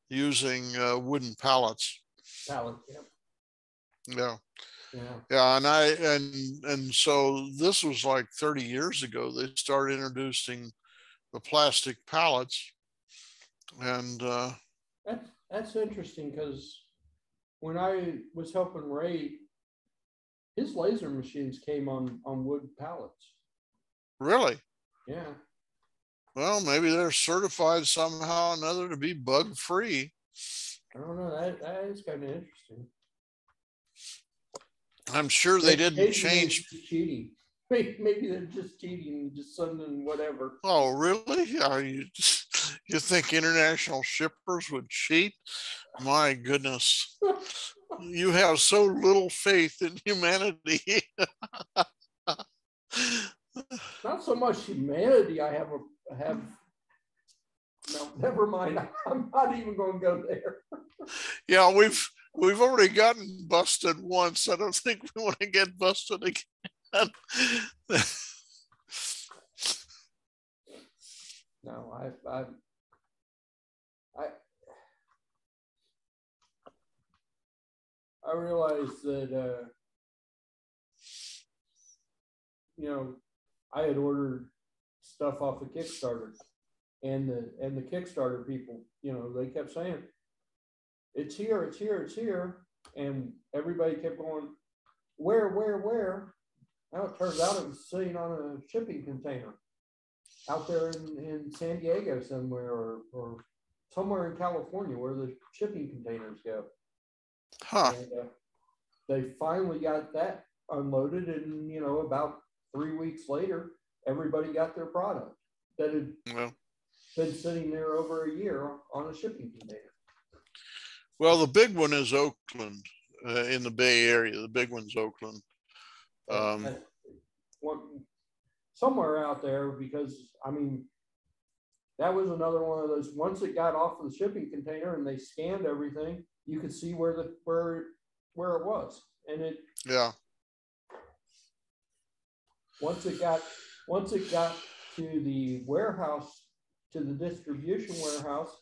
using wooden pallets. Pallet, yeah. Yeah, and so this was like 30 years ago. They started introducing the plastic pallets, and that's interesting because when I was helping Ray, his laser machines came on wood pallets. Really? Yeah. Well, maybe they're certified somehow or another to be bug free. I don't know. That is kind of interesting. I'm sure they didn't change. Cheating. Maybe they're just cheating, just sending whatever. Oh, really? Are you think international shippers would cheat? My goodness. You have so little faith in humanity. Not so much humanity. I have. No, never mind. I'm not even going to go there. Yeah, we've already gotten busted once. I don't think we want to get busted again. No, I realized that I had ordered stuff off of Kickstarter, and the Kickstarter people, they kept saying, it's here, it's here, it's here. And everybody kept going, where? Now it turns out it was sitting on a shipping container out there in San Diego somewhere, or somewhere in California where the shipping containers go. Huh. And, they finally got that unloaded, and about 3 weeks later, everybody got their product that had been sitting there over a year on a shipping container. Well, the big one is Oakland, in the Bay Area. The big one's Oakland. Somewhere out there, because that was another one of those. Once it got off of the shipping container and they scanned everything, you could see where it was, and it. Yeah. Once it got to the warehouse, to the distribution warehouse,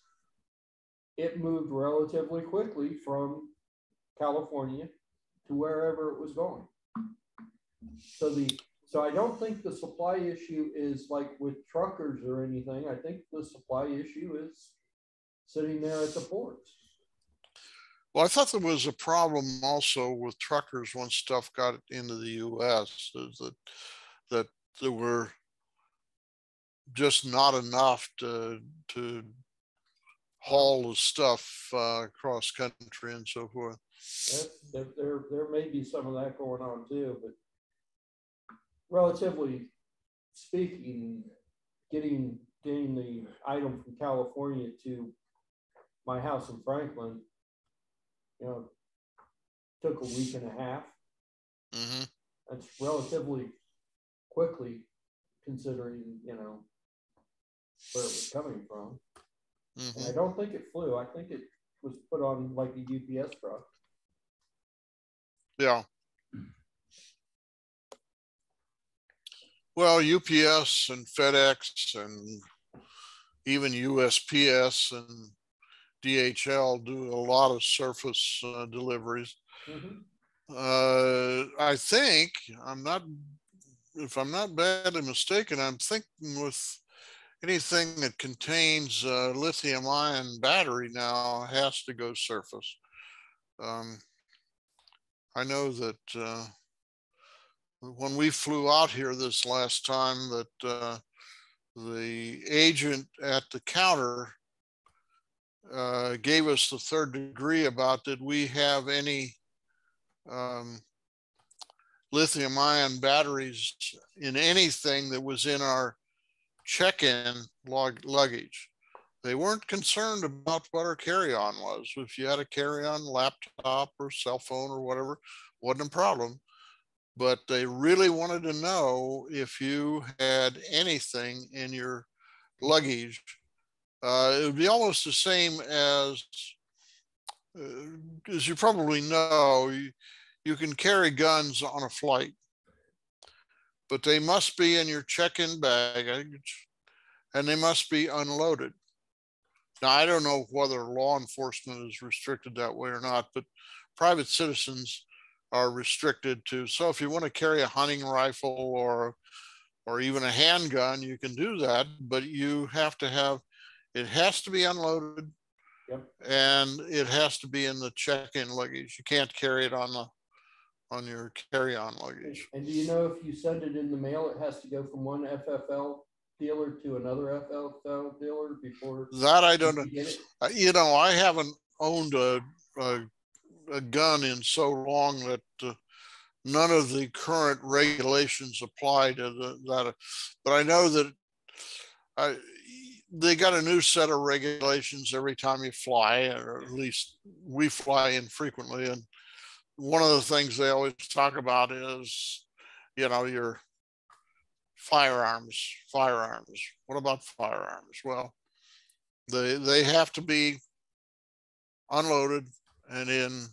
it moved relatively quickly from California to wherever it was going. So I don't think the supply issue is like with truckers or anything. I think the supply issue is sitting there at the ports. Well, I thought there was a problem also with truckers once stuff got into the U.S. that there were just not enough to haul the stuff across country and so forth. There may be some of that going on too, but relatively speaking, getting the item from California to my house in Franklin, took a week and a half. Mm-hmm. That's relatively quickly, considering where it was coming from. Mm-hmm. And I don't think it flew. I think it was put on like a UPS truck. Yeah. Well, UPS and FedEx and even USPS and DHL do a lot of surface deliveries. Mm-hmm. I think, if I'm not badly mistaken, I'm thinking with anything that contains lithium ion battery now has to go surface. I know that when we flew out here this last time, that the agent at the counter gave us the third degree about did we have any lithium ion batteries in anything that was in our check-in luggage. They weren't concerned about what our carry-on was. If you had a carry-on laptop or cell phone or whatever, wasn't a problem. But they really wanted to know if you had anything in your luggage. It would be almost the same as you probably know, you can carry guns on a flight, but they must be in your check-in baggage and they must be unloaded. Now, I don't know whether law enforcement is restricted that way or not, but private citizens are restricted to. So if you want to carry a hunting rifle or even a handgun, you can do that, but you have to have, it has to be unloaded. Yep. And it has to be in the check-in luggage. You can't carry it on your carry-on luggage. And do you know if you send it in the mail, it has to go from one FFL dealer to another FFL dealer before? That I don't know. You know, I haven't owned a gun in so long that none of the current regulations apply to that. But I know that they got a new set of regulations every time you fly, or at least we fly infrequently. And one of the things they always talk about is, you know, your firearms. What about firearms? Well, they have to be unloaded and in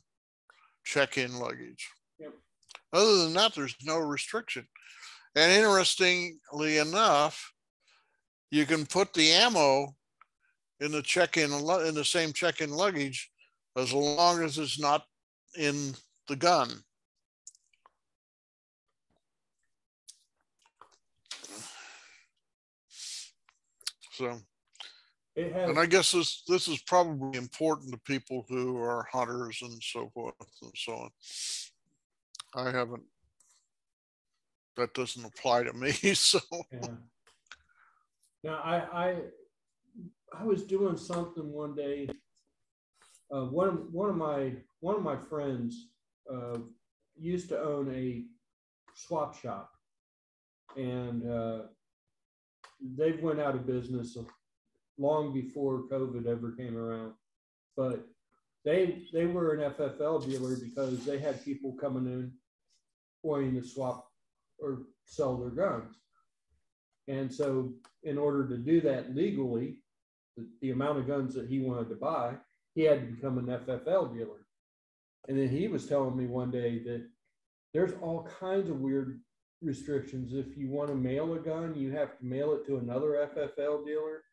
check-in luggage. Yep. Other than that, there's no restriction. And interestingly enough, you can put the ammo in the in the same check-in luggage as long as it's not in the gun. So, and I guess this is probably important to people who are hunters and so forth and so on. I haven't, that doesn't apply to me. So yeah. Now I was doing something one day. One of my friends used to own a swap shop, and they went out of business long before COVID ever came around. But they were an FFL dealer because they had people coming in wanting to swap or sell their guns. And so in order to do that legally, the amount of guns that he wanted to buy, he had to become an FFL dealer. And then he was telling me one day that there's all kinds of weird restrictions. If you want to mail a gun, you have to mail it to another FFL dealer.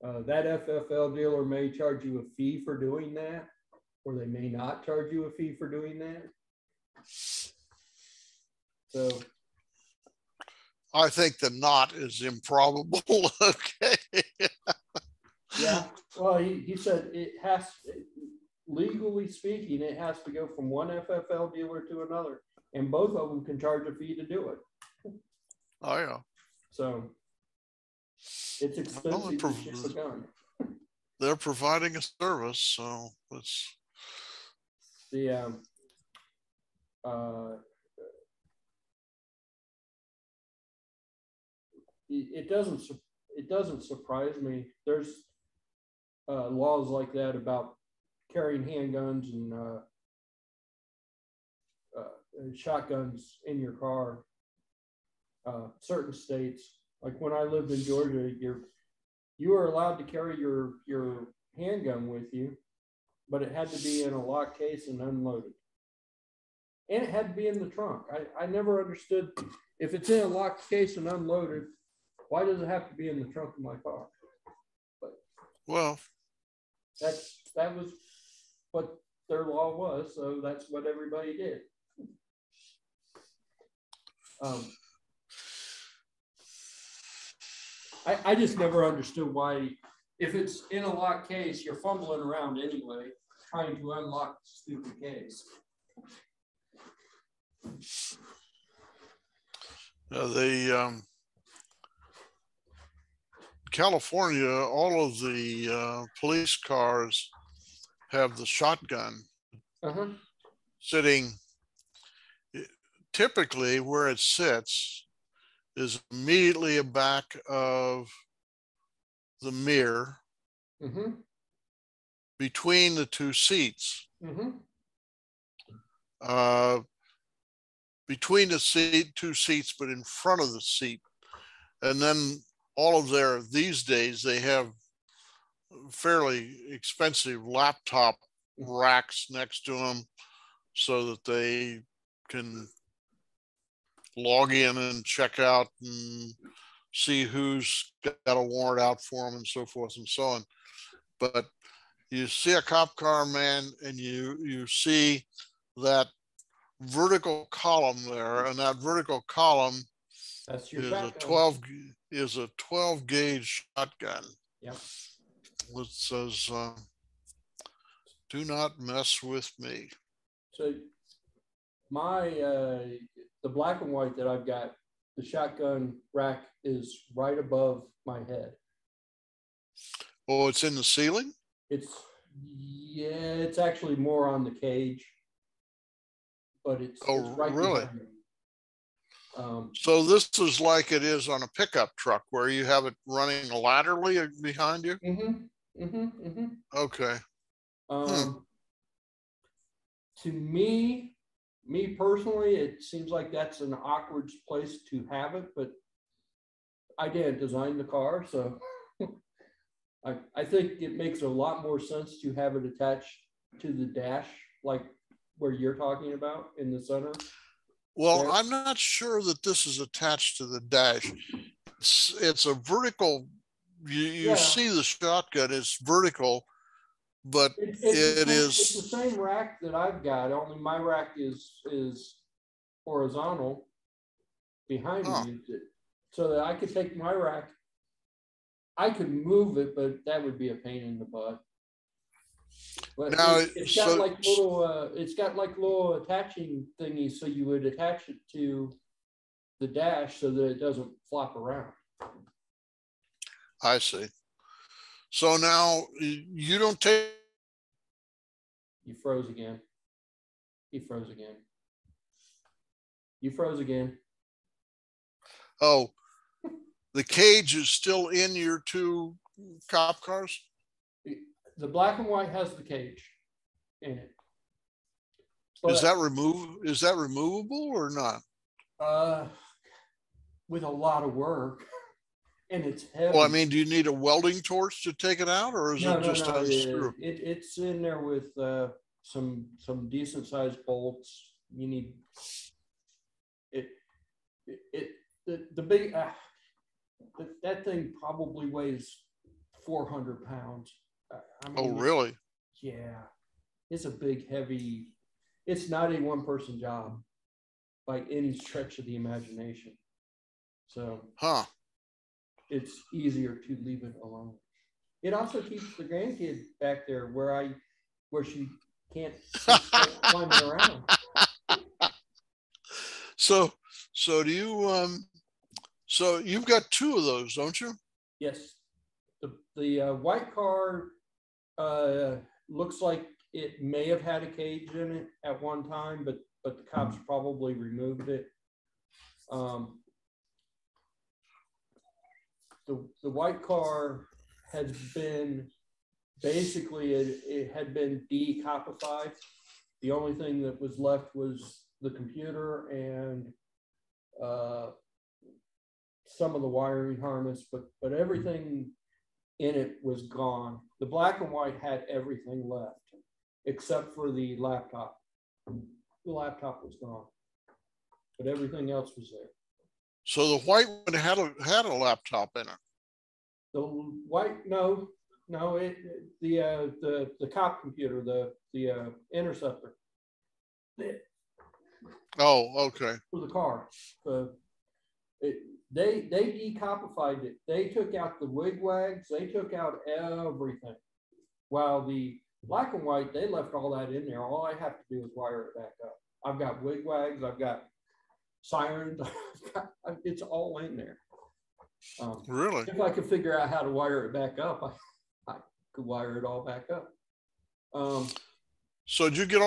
That FFL dealer may charge you a fee for doing that, or they may not charge you a fee for doing that. So I think the not is improbable. Okay. Yeah. Well, he said it has, legally speaking, it has to go from one FFL dealer to another, and both of them can charge a fee to do it. Oh yeah. So it's expensive to ship a gun. They're providing a service, so it's the it doesn't surprise me. There's laws like that about carrying handguns and shotguns in your car. Certain states, like when I lived in Georgia, you were allowed to carry your handgun with you, but it had to be in a locked case and unloaded. And it had to be in the trunk. I never understood, if it's in a locked case and unloaded, why does it have to be in the trunk of my car? But well, that was what their law was, so that's what everybody did. I just never understood why, if it's in a locked case, you're fumbling around anyway, trying to unlock the stupid case. California, all of the police cars have the shotgun sitting. Typically, where it sits is immediately back of the mirror Mm-hmm. between the two seats. Mm-hmm. Between the two seats, but in front of the seat. And then all of these days, they have fairly expensive laptop racks next to them so that they can log in and check out and see who's got a warrant out for them and so forth and so on. But you see a cop car, man, and you see that vertical column there, and that vertical column That's your is a 12 gauge shotgun. Yep. It says, "Do not mess with me." So my the black and white that I've got, the shotgun rack is right above my head. Oh, it's in the ceiling? It's actually more on the cage, but it's right really? behind me. So this is like it is on a pickup truck where you have it running laterally behind you? Mm-hmm. Mm-hmm. Mm-hmm. Okay. To me personally, it seems like that's an awkward place to have it, but I didn't design the car, so I think it makes a lot more sense to have it attached to the dash, like where you're talking about in the center. Well, there. I'm not sure that this is attached to the dash. It's a vertical. You see the shotgun is vertical, but it's the same rack that I've got. Only my rack is horizontal behind me, so that I could take my rack. I could move it, but that would be a pain in the butt. But now it's got like little attaching thingies, so you would attach it to the dash so that it doesn't flop around. I see. So now you don't take. You froze again. He froze again. You froze again. Oh, the cage is still in your two cop cars? The black and white has the cage in it. But, is that removable or not? With a lot of work, and it's heavy. Well, I mean, do you need a welding torch to take it out, or is it just unscrew? It's in there with some decent sized bolts. You need it. The big that thing probably weighs 400 pounds. I mean, oh, really? Yeah, it's a big, heavy. It's not a one-person job by any stretch of the imagination. So, it's easier to leave it alone. It also keeps the grandkid back there where she can't climb around. So do you so you've got two of those, don't you? Yes. The white car looks like it may have had a cage in it at one time, but the cops probably removed it. The white car has been basically it had been decopified. The only thing that was left was the computer and some of the wiring harness, but everything in it was gone. The black and white had everything left except for the laptop. The laptop was gone, but everything else was there. So the white one had a laptop in it. The white, no, the cop computer, the interceptor. Oh, okay. For the car, they decopified it. They took out the wigwags. They took out everything. While the black and white, they left all that in there. All I have to do is wire it back up. I've got wigwags. I've got sirens. It's all in there. Really? If I could figure out how to wire it back up, I could wire it all back up. So did you get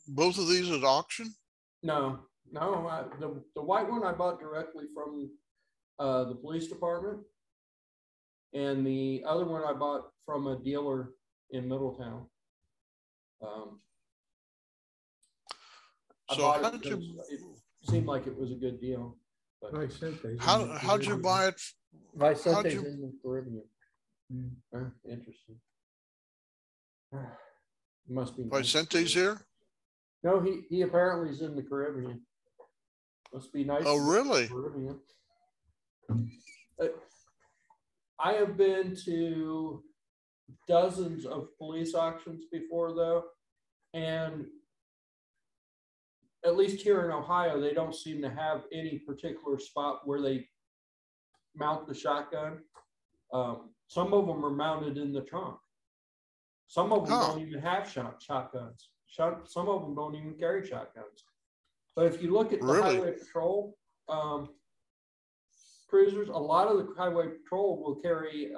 both of these at auction? No. The white one I bought directly from the police department, and the other one I bought from a dealer in Middletown. I So bought how it did you? because it seemed like it was a good deal. But How'd you buy it? Vicente's in the Caribbean. Interesting. Must be nice. Vicente's here? No, he apparently is in the Caribbean. Must be nice. Oh, really? Caribbean. I have been to dozens of police auctions before, though, and at least here in Ohio, they don't seem to have any particular spot where they mount the shotgun. Some of them are mounted in the trunk. Some of them don't even have shotguns. Some of them don't even carry shotguns. But if you look at the highway patrol cruisers, a lot of the highway patrol will carry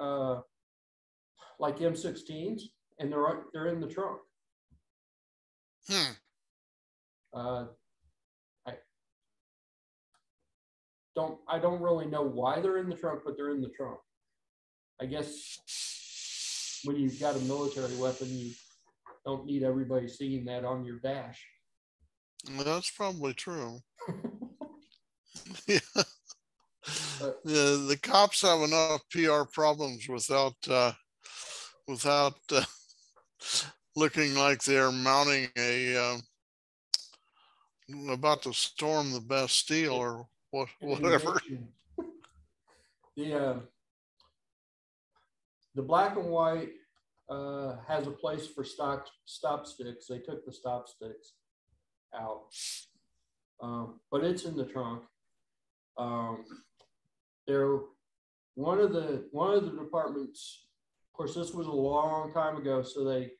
like M16s, and they're in the trunk. I don't really know why they're in the trunk, but they're in the trunk. I guess when you've got a military weapon, you don't need everybody seeing that on your dash. Well, that's probably true. Yeah. The cops have enough PR problems without looking like they're mounting a about to storm the Bastille or whatever. The black and white has a place for stop sticks. They took the stop sticks out, but it's in the trunk. They're one of the departments. Of course, this was a long time ago, so they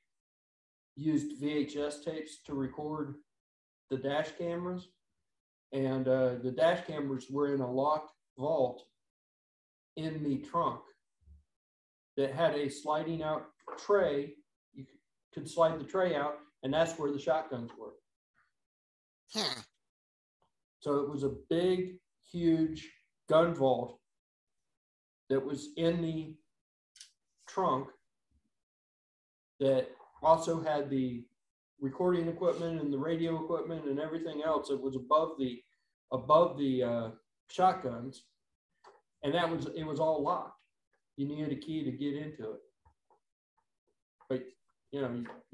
used VHS tapes to record the dash cameras, and the dash cameras were in a locked vault in the trunk that had a sliding out tray. You could slide the tray out, and that's where the shotguns were. So it was a big, huge gun vault that was in the trunk that also had the recording equipment and the radio equipment and everything else. It was above the shotguns, and it was all locked. You needed a key to get into it, but you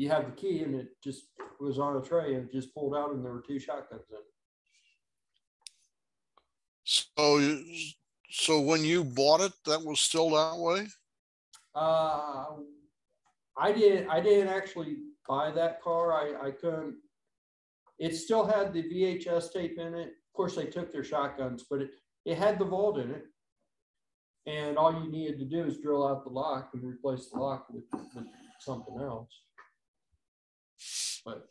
have the key, and it just was on a tray, and it just pulled out, and there were 2 shotguns in it. So when you bought it, that was still that way? I didn't actually buy that car. I couldn't. It still had the VHS tape in it. Of course, they took their shotguns, but it had the vault in it. And all you needed to do is drill out the lock and replace the lock with something else. But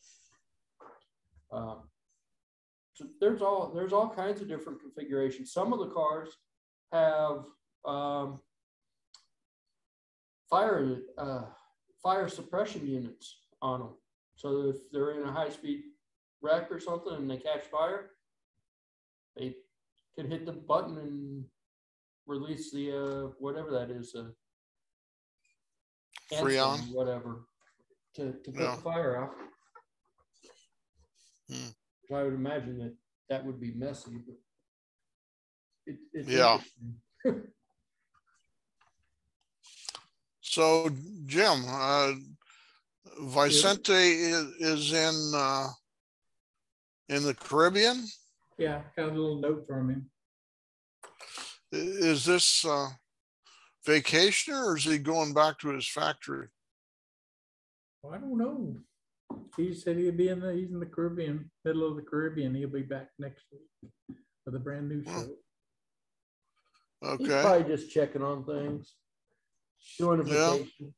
so there's all kinds of different configurations. Some of the cars have fire suppression units on them. So if they're in a high-speed wreck or something and they catch fire, they can hit the button and release the whatever that is, Freon, whatever, to put the fire out. So I would imagine that would be messy, but it's interesting. So Jim, Vicente is in the Caribbean. Yeah, got a little note from him. Is this vacation, or is he going back to his factory? Well, I don't know. He said he's in the Caribbean, middle of the Caribbean. He'll be back next week with a brand new show. Okay. He's probably just checking on things, doing a vacation.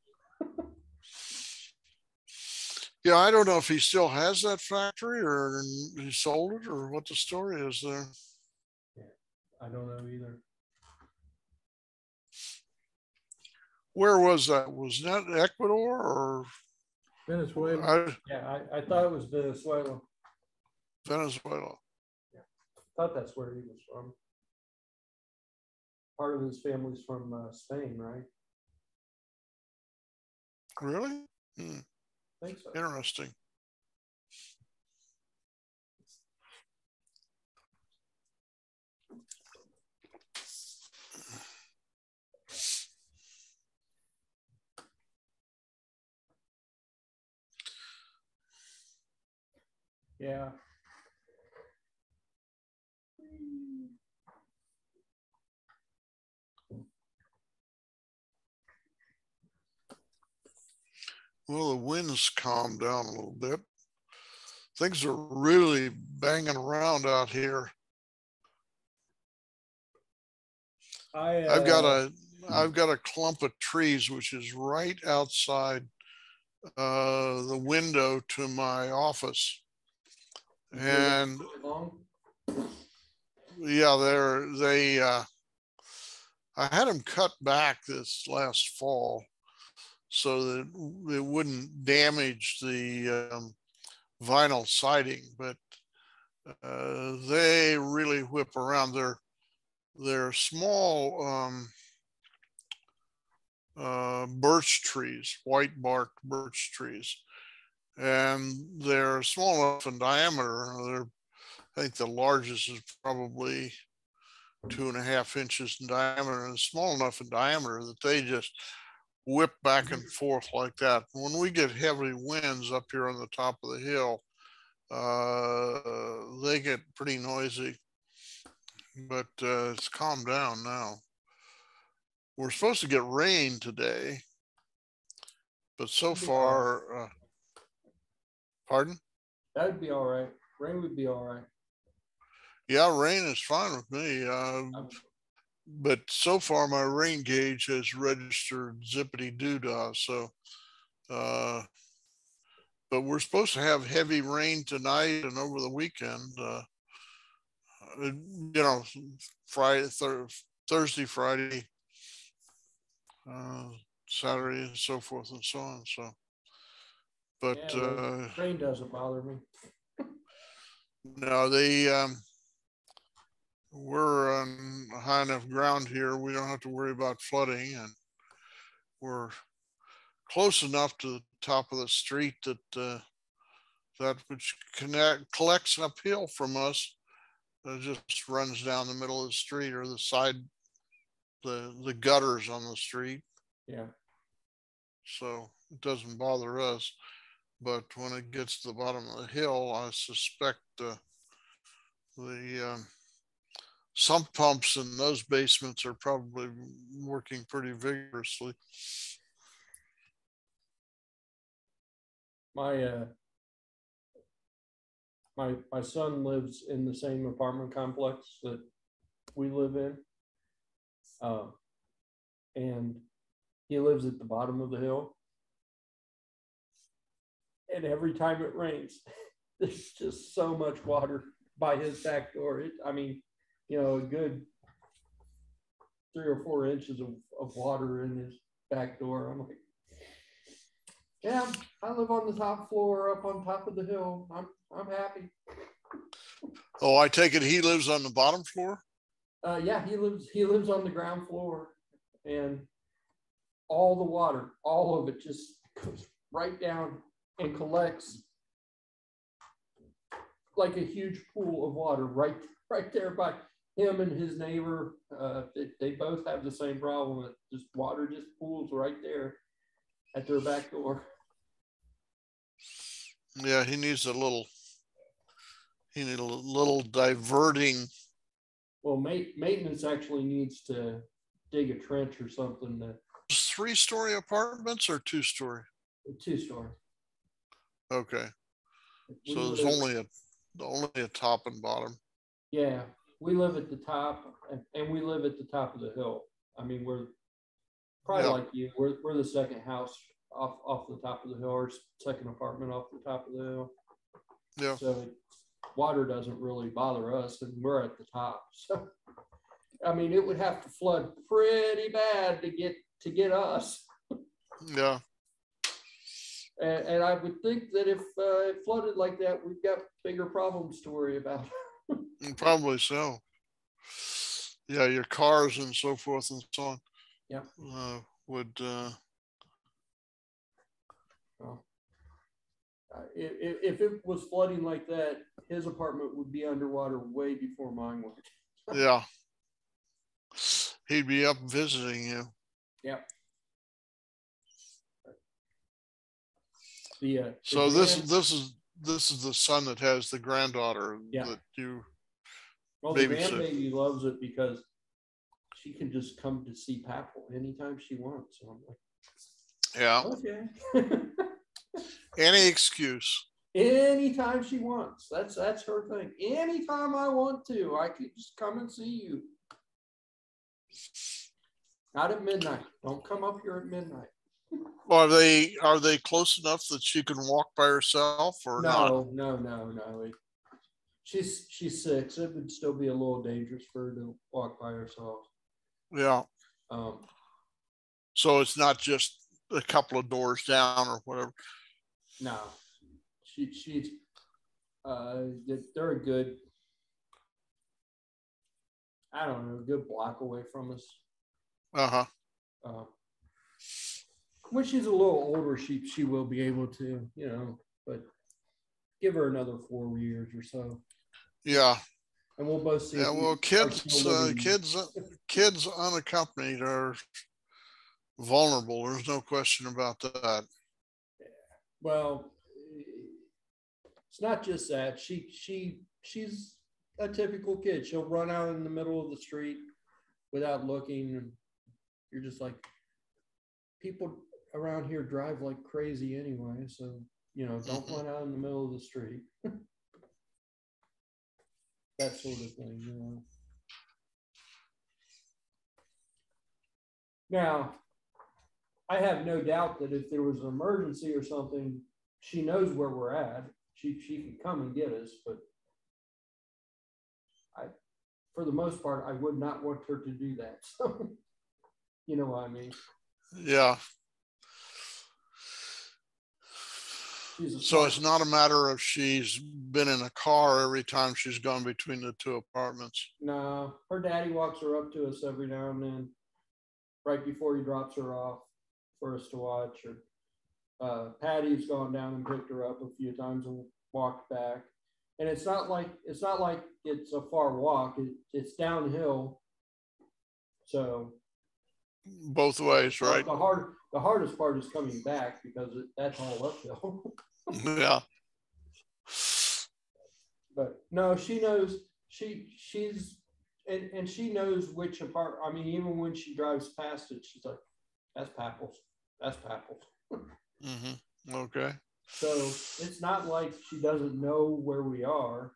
Yeah, I don't know if he still has that factory or he sold it or what the story is there. Yeah, I don't know either. Where was that? Was that Ecuador or Venezuela? I thought it was Venezuela. Venezuela. Yeah, I thought that's where he was from. Part of his family's from Spain, right? Really? Hmm. I think so. Interesting. Yeah. Well, the wind's calmed down a little bit. Things are really banging around out here. I've got a clump of trees which is right outside the window to my office, and yeah, I had them cut back this last fall so that it wouldn't damage the vinyl siding, but they really whip around. They're small birch trees, white barked birch trees, and they're small enough in diameter. I think the largest is probably 2.5 inches in diameter, and small enough in diameter that they just whip back and forth like that. When we get heavy winds up here on the top of the hill, they get pretty noisy, but it's calmed down now. We're supposed to get rain today, but so far, pardon? That would be all right. Rain would be all right. Yeah, rain is fine with me. But so far, my rain gauge has registered zippity doo-dah. So, but we're supposed to have heavy rain tonight and over the weekend. You know, Thursday, Friday, Saturday, and so forth and so on. So, but yeah, rain doesn't bother me. No, we're on high enough ground here. We don't have to worry about flooding, and we're close enough to the top of the street that that which collects uphill from us just runs down the middle of the street, or the side, the gutters on the street. Yeah. So it doesn't bother us. But when it gets to the bottom of the hill, I suspect the sump pumps in those basements are probably working pretty vigorously. My son lives in the same apartment complex that we live in, and he lives at the bottom of the hill. And every time it rains, there's just so much water by his back door. I mean, you know, a good 3 or 4 inches of water in his back door. I'm like, yeah, I live on the top floor up on top of the hill. I'm happy. Oh, I take it he lives on the bottom floor? Yeah, he lives on the ground floor, and all the water, all of it just goes right down and collects like a huge pool of water right there by him and his neighbor. They both have the same problem. Just water just pools right there at their back door. Yeah, he needs a little diverting. Well, maintenance actually needs to dig a trench or something. 3-story apartments or 2-story? 2-story. Okay. So there's only a top and bottom. Yeah, we live at the top, and we live at the top of the hill. I mean, we're probably like you. We're the second house off the top of the hill, or second apartment off the top of the hill. Yeah. So water doesn't really bother us, and we're at the top. So, I mean, it would have to flood pretty bad to get us. Yeah. And I would think that if it flooded like that, we've got bigger problems to worry about. Probably so. Yeah, your cars and so forth and so on. Yeah. Would If it was flooding like that, his apartment would be underwater way before mine would. Yeah. He'd be up visiting you. Yep. So this is the son that has the granddaughter that you well, the grandbaby loves it because she can just come to see Papel anytime she wants. So I'm like, yeah. Okay. Any excuse. Anytime she wants. That's her thing. Anytime I want to, I can just come and see you. Not at midnight. Don't come up here at midnight. Are they close enough that she can walk by herself or not? No. She's 6. It would still be a little dangerous for her to walk by herself. Yeah. So it's not just a couple of doors down or whatever. No. She's they're a good, I don't know, a good block away from us. When she's a little older, she will be able to, but give her another 4 years or so. Yeah. And we'll both see. Yeah, well, kids unaccompanied are vulnerable. There's no question about that. Yeah. Well, it's not just that. She's a typical kid. She'll run out in the middle of the street without looking, and you're just like, people around here drive like crazy anyway, so don't run out in the middle of the street. That sort of thing, Now, I have no doubt that if there was an emergency or something, she knows where we're at. She could come and get us, but for the most part, I would not want her to do that. So, you know what I mean? Yeah. So it's not a matter of she's been in a car every time she's gone between the two apartments. No, her daddy walks her up to us every now and then, right before he drops her off for us to watch. Or Patty's gone down and picked her up a few times and walked back. And it's not like it's a far walk. It's downhill. So both ways, right? The hardest part is coming back because that's all uphill. Yeah. But no, she knows she's and she knows which apart. I mean, even when she drives past it, she's like, "That's Papel's. That's Papel's." Mm-hmm. Okay. So it's not like she doesn't know where we are.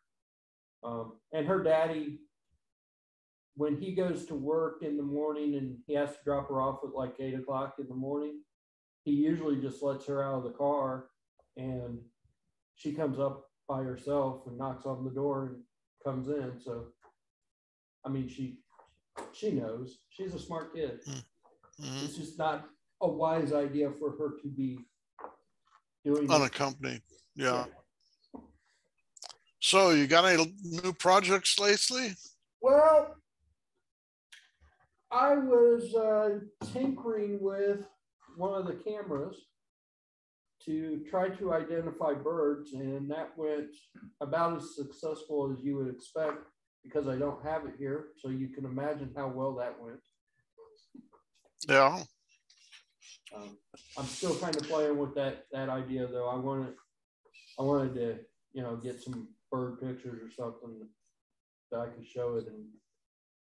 And her daddy, when he goes to work in the morning and he has to drop her off at like 8 o'clock in the morning, he usually just lets her out of the car and she comes up by herself and knocks on the door and comes in. So, I mean, she knows. She's a smart kid. Mm-hmm. It's just not a wise idea for her to be doing unaccompanied. Yeah. So you got any new projects lately? Well, I was tinkering with one of the cameras to try to identify birds, and that went about as successful as you would expect because I don't have it here, so you can imagine how well that went. Yeah. I'm still kind of playing with that idea, though. I wanted to, get some bird pictures or something that I could show it and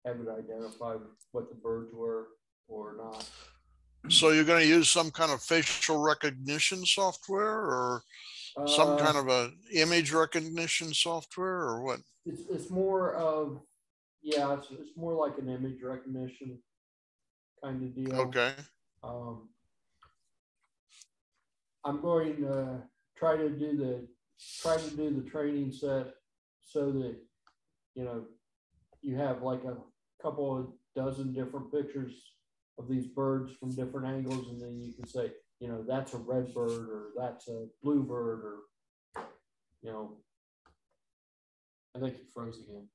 have it identify what the birds were or not. So you're going to use some kind of facial recognition software or some kind of a image recognition software or what? It's more of, it's more like an image recognition kind of deal. Okay. I'm going to try to do the training set so that, you have like a couple of dozen different pictures of these birds from different angles, and then you can say, that's a red bird or that's a blue bird, or I think you froze again.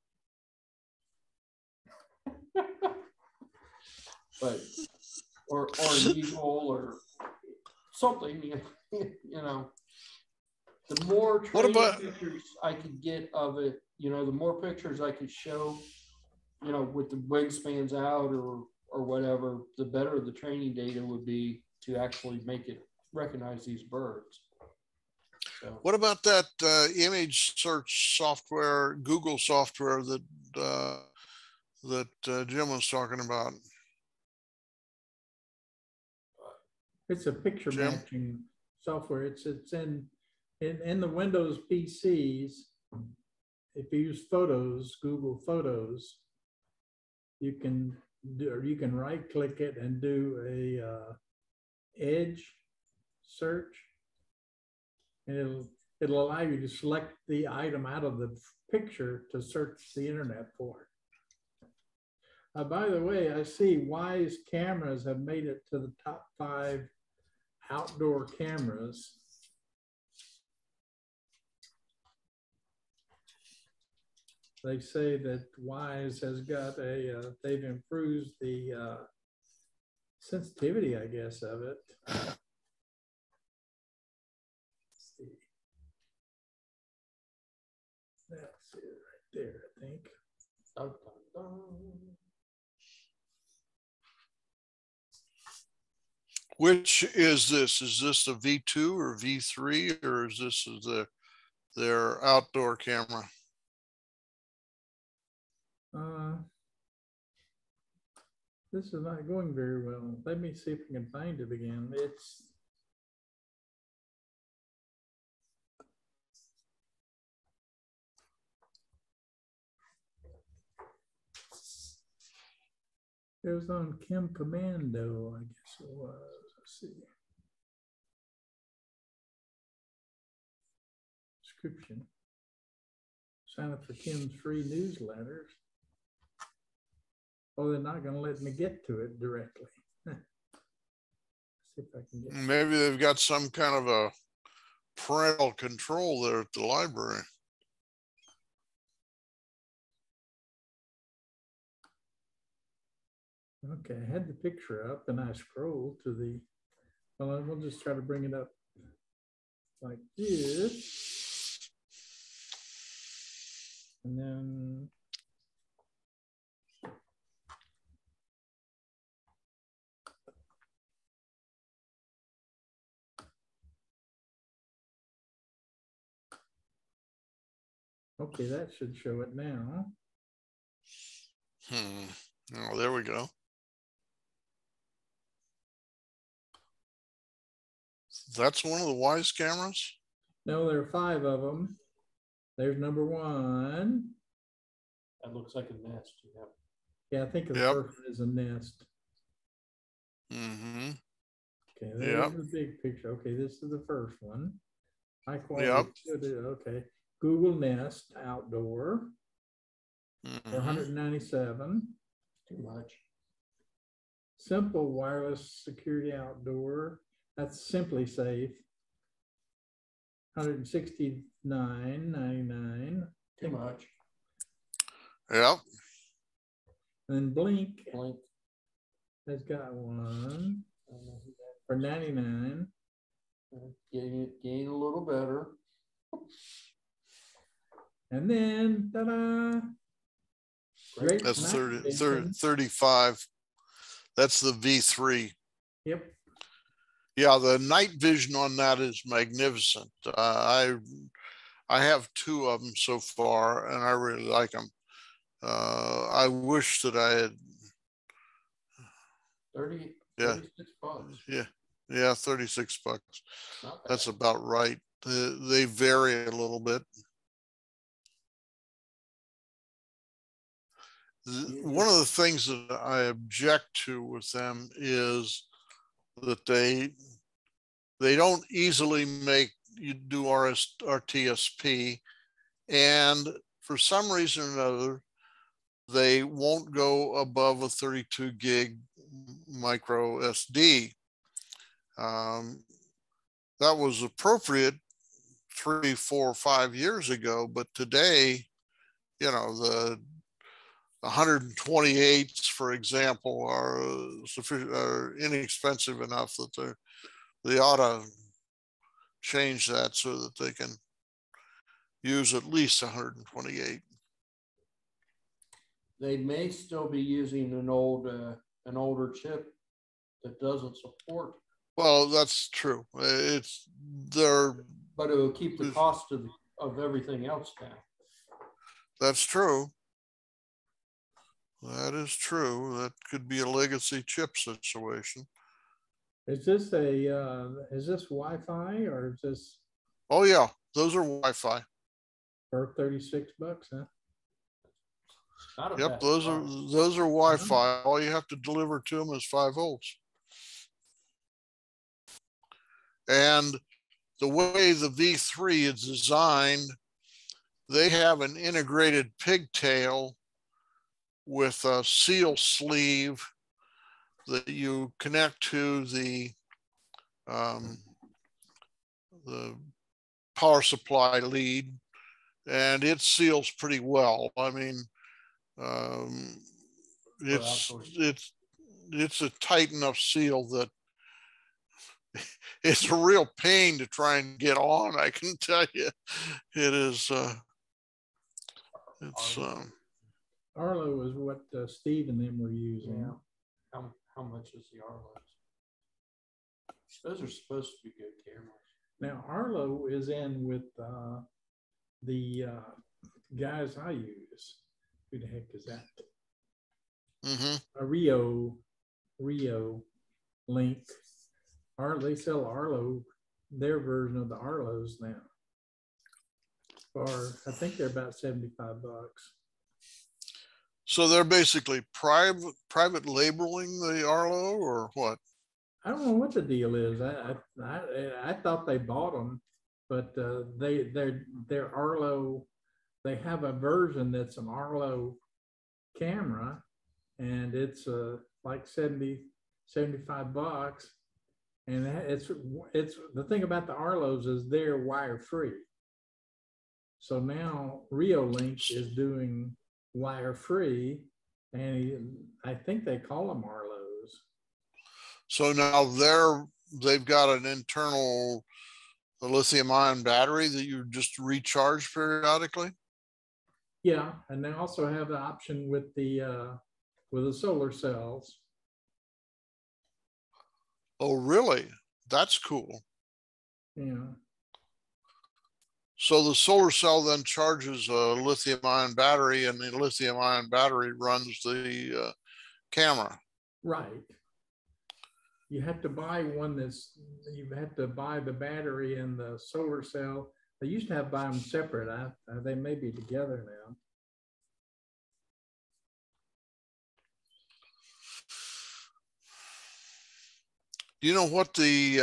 But or an eagle or something, The more What training about pictures I could get of it, you know, the more pictures I could show, you know, with the wingspans out or whatever, the better the training data would be to actually make it recognize these birds. So. What about that image search software, Google software that Jim was talking about? It's a picture Jim? matching software. It's in the Windows PCs. If you use Photos, Google Photos, you can do, or you can right click it and do a edge search, and it'll allow you to select the item out of the picture to search the internet for it. By the way, I see Wise cameras have made it to the top 5 outdoor cameras. They say that Wise has got they've improved the sensitivity, I guess, of it. Let's see. That's it right there, I think. Dun, dun, dun. Which is this? Is this a V2 or V3, or is this their outdoor camera? This is not going very well. Let me see if I can find it again. It was on Chem Commando, I guess it was. Let's see. Description. Sign up for Kim's free newsletters. Oh, they're not going to let me get to it directly. Let's see if I can get. Maybe they've got some kind of a parental control there at the library. Okay, I had the picture up and I scrolled to the, well, we'll just try to bring it up like this. And then okay, that should show it now. Oh, there we go. That's one of the Wise cameras? No, there are 5 of them. There's number 1. That looks like a nest. Yeah. Yeah, I think the Yep. first one is a nest. Mm-hmm. Okay, there's the big picture. Okay, this is the first one. High quality. Yep. Okay, Google Nest Outdoor. Mm-hmm. 497. Too much. Simple wireless security outdoor. That's Simply Safe. 169.99. Too much. Yep. And then Blink Blink. has got one for 99. Getting a little better. And then, ta-da! Great That's night 35. That's the V3. Yep. Yeah, the night vision on that is magnificent. I have 2 of them so far, and I really like them. I wish that I had 36 bucks. Yeah, 36 bucks. That's about right. They vary a little bit. One of the things that I object to with them is that they don't easily make you do RTSP, and for some reason or another, they won't go above a 32 gig micro SD. That was appropriate 3, 4, 5 years ago, but today, you know, the 128s, for example, are inexpensive enough that they ought to change that so that they can use at least 128. They may still be using an older chip that doesn't support. Well, that's true. It's there, but it will keep the cost of everything else down. That's true. That is true. That could be a legacy chip situation. Is this is this Wi-Fi or is this? Oh yeah, those are Wi-Fi. For $36, huh? Yep, those are Wi-Fi. All you have to deliver to them is 5 volts. And the way the V3 is designed, they have an integrated pigtail with a seal sleeve that you connect to the power supply lead, and it seals pretty well. I mean, it's a tight enough seal that it's a real pain to try and get on. I can tell you, it is. Arlo is what Steve and them were using. Yeah. How much is the Arlos? Those are supposed to be good cameras. Now Arlo is in with the guys I use. Who the heck is that? A Rio Link. They sell Arlo, their version of the Arlos now. Or I think they're about $75. So they're basically private labeling the Arlo, or what? I don't know what the deal is. I thought they bought them, but they're Arlo. They have a version that's an Arlo camera, and it's like $75. And it's the thing about the Arlos is they're wire free. So now Rio Link is doing wire free, and I think they call them Arlos. So now they've got an internal lithium-ion battery that you just recharge periodically. Yeah, and they also have the option with the solar cells. Oh, really? That's cool. Yeah. So the solar cell then charges a lithium-ion battery, and the lithium-ion battery runs the camera. Right. You have to buy one you have to buy the battery and the solar cell. They used to buy them separate. They may be together now. Do you know what the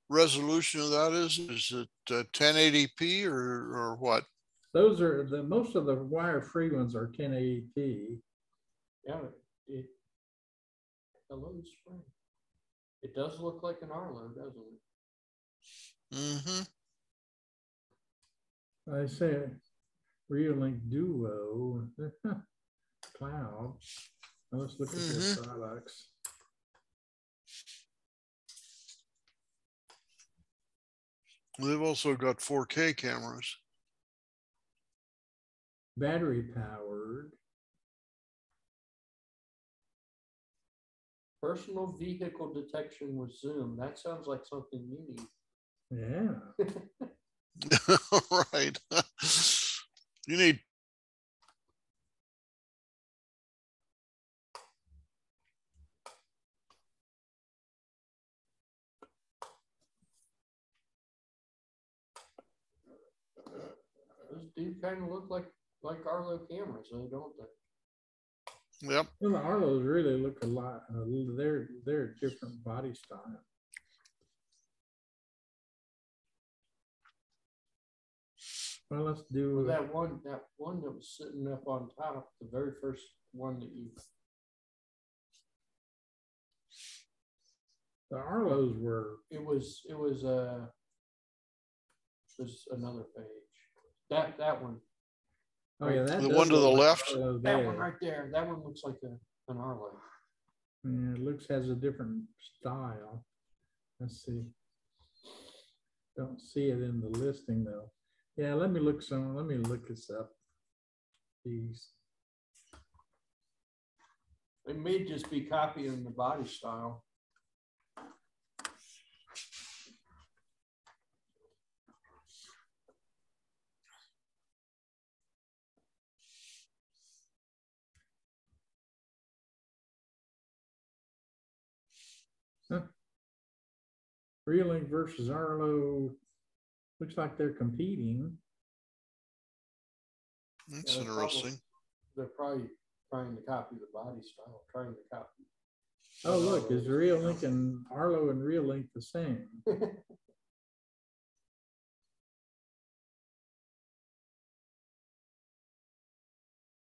resolution of that is? Is it 1080p or what? Those are most of the wire-free ones are 1080p. Yeah, hello spring. It does look like an Arlo, doesn't it? I say Reolink Duo Cloud. Let's look at their products. They've also got 4K cameras. Battery powered. Personal vehicle detection with zoom. That sounds like something you need. Yeah. Right. You need. Those do kind of look like Arlo cameras, though, don't they? Yep. Well, the Arlos really look a lot. They're a different body style. Well, let's do that one that was sitting up on top. The very first one that you. The Arlos were. It was another page. That one. Oh yeah, the one to the left. That one right there. That one looks like an Arlo. Yeah, it has a different style. Let's see. Don't see it in the listing though. Yeah, let me look this up. These. They may just be copying the body style. Huh. Reelink versus Arlo. Looks like they're competing. That's interesting. They're probably trying to copy the body style, trying to copy. Oh, look, is Reelink and Arlo and Reelink the same?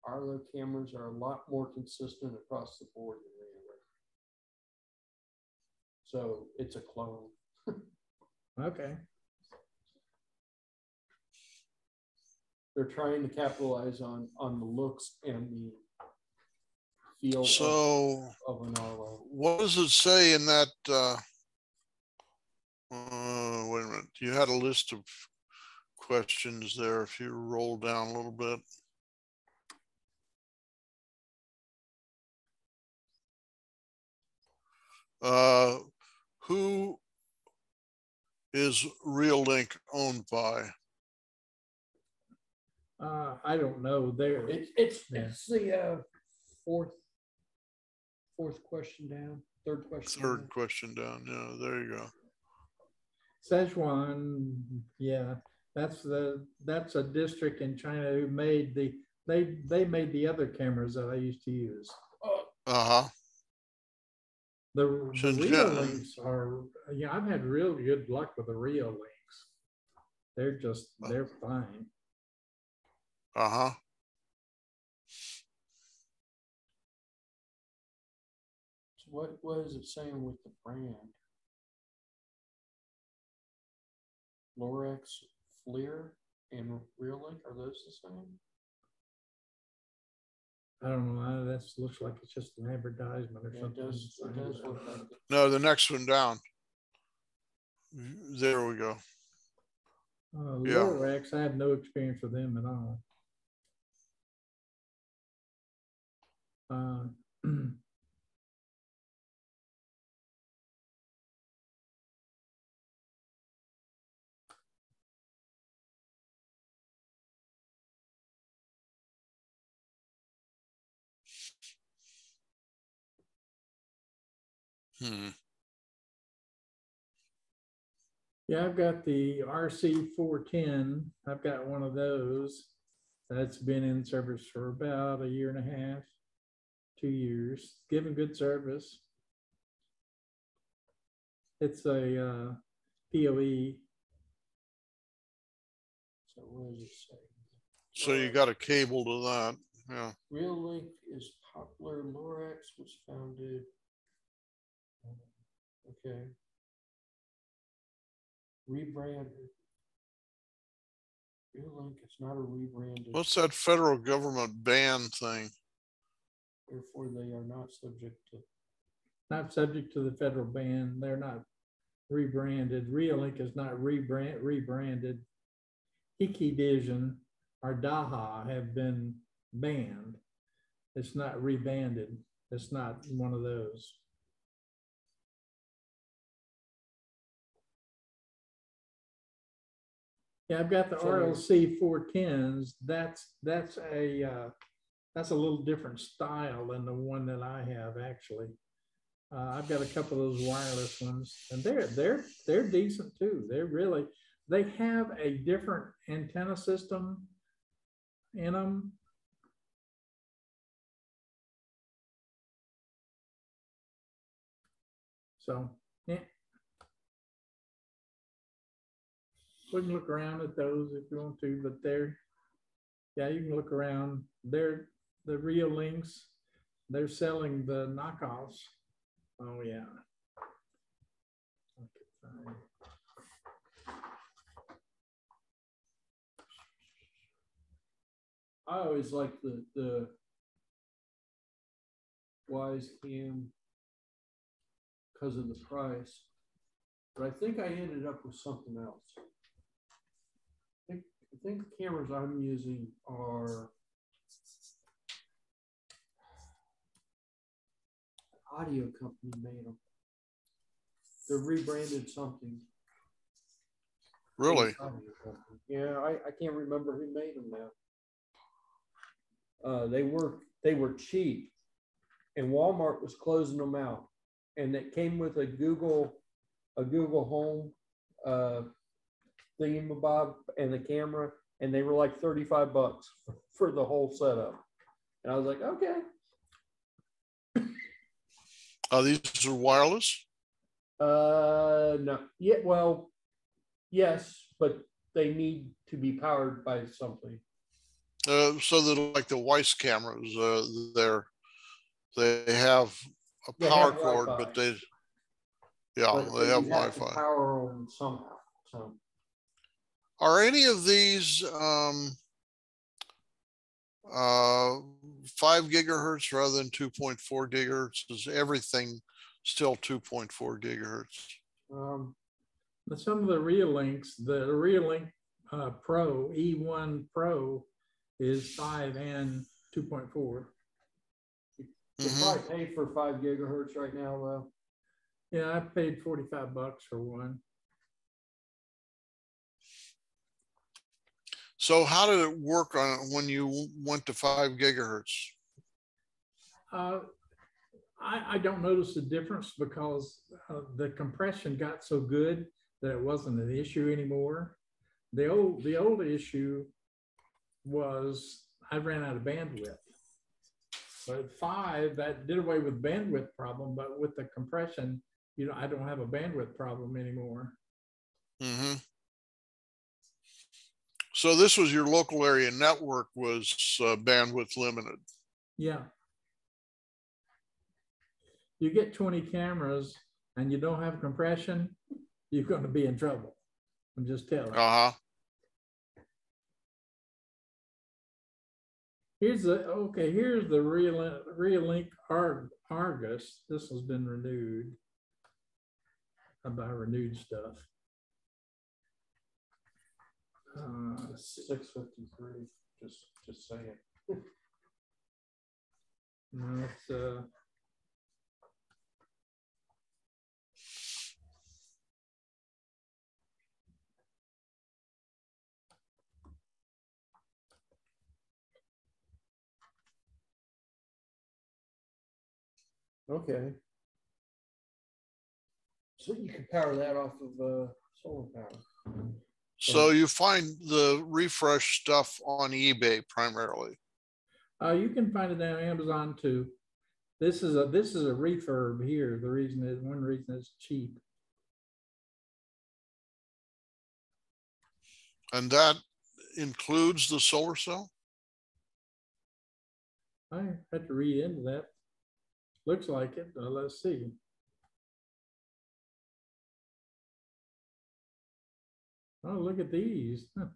Arlo cameras are a lot more consistent across the board than Reelink. So it's a clone. Okay. They're trying to capitalize on the looks and the feel of an Arlo. What does it say in that? Wait a minute. You had a list of questions there. If you roll down a little bit. Who is Reelink owned by? I don't know. There. It's the fourth question down, third question. Third question down. Yeah, there you go. Szechuan, yeah, that's a district in China who made they made the other cameras that I used to use. The Reelinks are, yeah, I've had real good luck with the Reelinks. They're fine. So what is it saying with the brand? Lorex, FLIR, and Reelink, are those the same? I don't know. That looks like it's just an advertisement or something. It does look like it. No, the next one down. There we go. Lorex, I have no experience with them at all. Yeah, I've got the RC410. I've got one of those that's been in service for about a year and a half, 2 years, giving good service. It's a PoE. So what does it say? So you got a cable to that. Yeah. Reelink is popular. Lorex was founded. Okay. Rebranded. Reelink is not a rebranded. What's that federal government ban thing? Therefore, they are not subject to. Not subject to the federal ban. They're not rebranded. Reelink is not rebranded. Hikvision or Daha have been banned. It's not rebanded. It's not one of those. Yeah, I've got the RLC 410s. That's a little different style than the one that I have actually. I've got a couple of those wireless ones, and they're decent too. They have a different antenna system in them. So yeah. We can look around at those if you want to, but you can look around. They're the Reelinks. They're selling the knockoffs. Oh yeah. I always like the Wise Cam because of the price. but I think I ended up with something else. I think the cameras I'm using are audio company made them. They're rebranded something. Really? Yeah, I can't remember who made them now. They were cheap, and Walmart was closing them out, and it came with a Google Home thingamabob and the camera, and they were like $35 for the whole setup. And I was like, okay. These are wireless? No. Yeah, well, yes, but they need to be powered by something. So that like the Weiss cameras, they have a power cord, but they have Wi-Fi. Power them somehow. So. Are any of these 5 gigahertz rather than 2.4 gigahertz? Is everything still 2.4 gigahertz? Some of the Reolinks, the Reolink Pro, E1 Pro is 5 and 2.4. You probably pay for 5 gigahertz right now, though. Yeah, I paid $45 for one. So how did it work on when you went to 5 gigahertz? I don't notice the difference because the compression got so good that it wasn't an issue anymore. The old issue was I ran out of bandwidth. But 5, that did away with bandwidth problem, but with the compression, I don't have a bandwidth problem anymore. Mm-hmm. So this was your local area network was bandwidth limited. Yeah. You get 20 cameras and you don't have compression, you're going to be in trouble. I'm just telling you. Uh-huh. Here's the Reolink Argus. This has been renewed. About renewed stuff. 653. Just saying. No, it's okay. So you can power that off of solar power. So you find the refresh stuff on eBay primarily. You can find it on Amazon too. This is a refurb here. One reason it's cheap. And that includes the solar cell? I had to read into that. Looks like it. Let's see. Oh, look at these. Huh.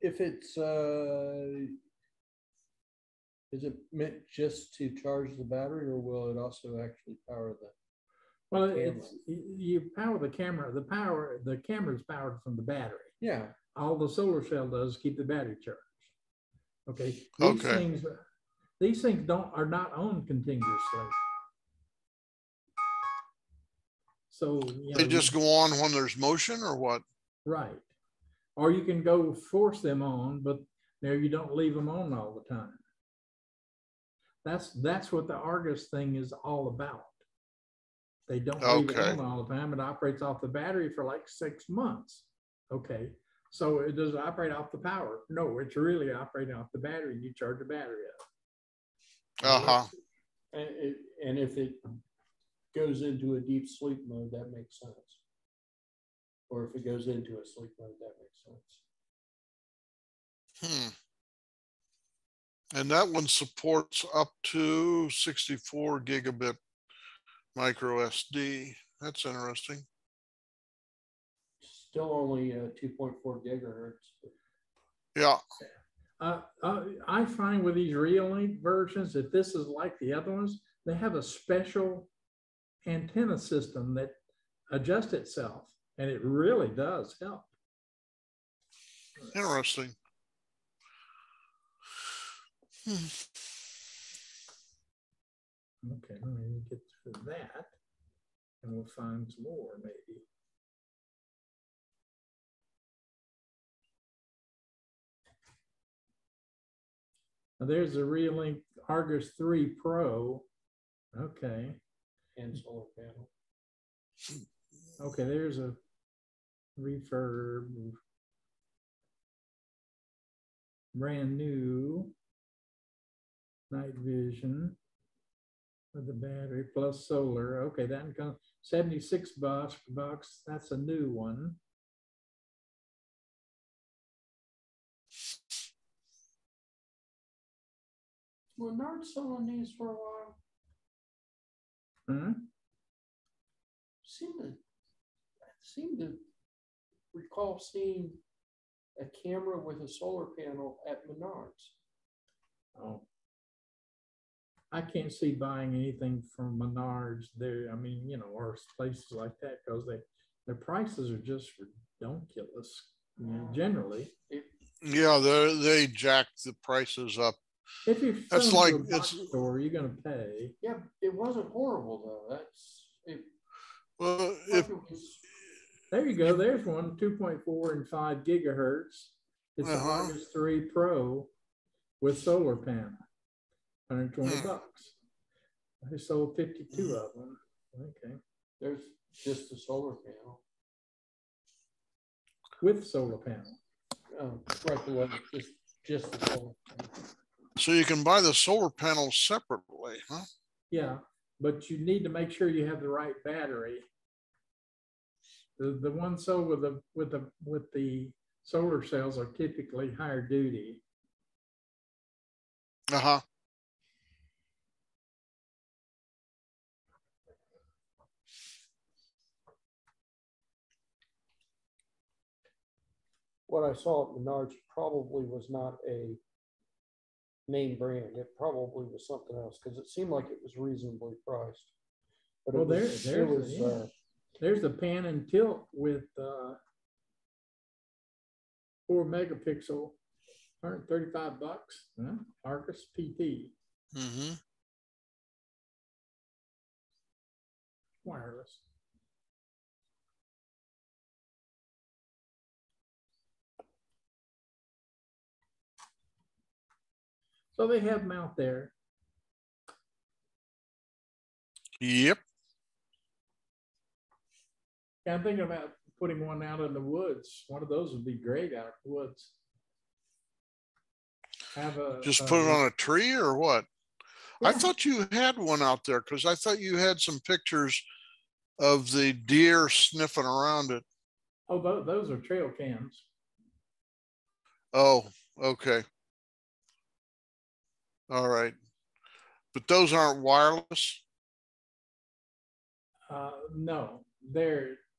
If it's, is it meant just to charge the battery, or will it also actually power the? Well, you power the camera. The camera is powered from the battery. Yeah. All the solar cell does is keep the battery charged. Okay. These things are not owned continuously. So they just go on when there's motion, or what? Right. Or you can go force them on, but you don't leave them on all the time. That's what the Argus thing is all about. They don't leave it on all the time. It operates off the battery for like 6 months. Okay. So it does operate off the power. No, it's really operating off the battery. You charge the battery up. Uh-huh. And if it goes into a deep sleep mode, that makes sense. Or if it goes into a sleep mode, that makes sense. And that one supports up to 64 gigabit micro SD. That's interesting. Still only 2.4 gigahertz. Yeah. I find with these Reolink versions, if this is like the other ones, they have a special antenna system that adjusts itself, and it really does help. Interesting. Okay, let me get to that, and we'll find some more maybe. Now there's the Relink Argus 3 Pro. Okay. And solar panel. Okay, there's a refurb. Brand new night vision with the battery plus solar. Okay, that comes $76 bucks. That's a new one. Menards selling these for a while. Huh? Seem to recall seeing a camera with a solar panel at Menards. Oh, I can't see buying anything from Menards there. I mean, you know, or places like that, because their prices are just ridiculous. I mean, generally. Yeah, they jack the prices up. If you're That's selling like to a box store, you're going to pay. Yeah, it wasn't horrible though. That's it. Well, There you go. There's one, 2.4 and 5 gigahertz. It's the Argus 3 Pro with solar panel, 120 bucks. I sold 52 of them. Okay. There's just the solar panel. With solar panel. Oh, right the way, just the solar panel. So you can buy the solar panels separately, huh? Yeah, but you need to make sure you have the right battery. The ones sold with the solar cells are typically higher duty. Uh-huh. What I saw at Menards probably was not a name brand. It probably was something else because it seemed like it was reasonably priced. But Well, there's the pan and tilt with 4 megapixel, 135 bucks. Huh? Argus PT. Mm-hmm. Wireless. So they have them out there. Yep. Yeah, I'm thinking about putting one out in the woods. One of those would be great out in the woods. Just put it on a tree or what? Yeah. I thought you had one out there because I thought you had some pictures of the deer sniffing around it. Oh, those are trail cams. Oh, okay. All right. But those aren't wireless? No,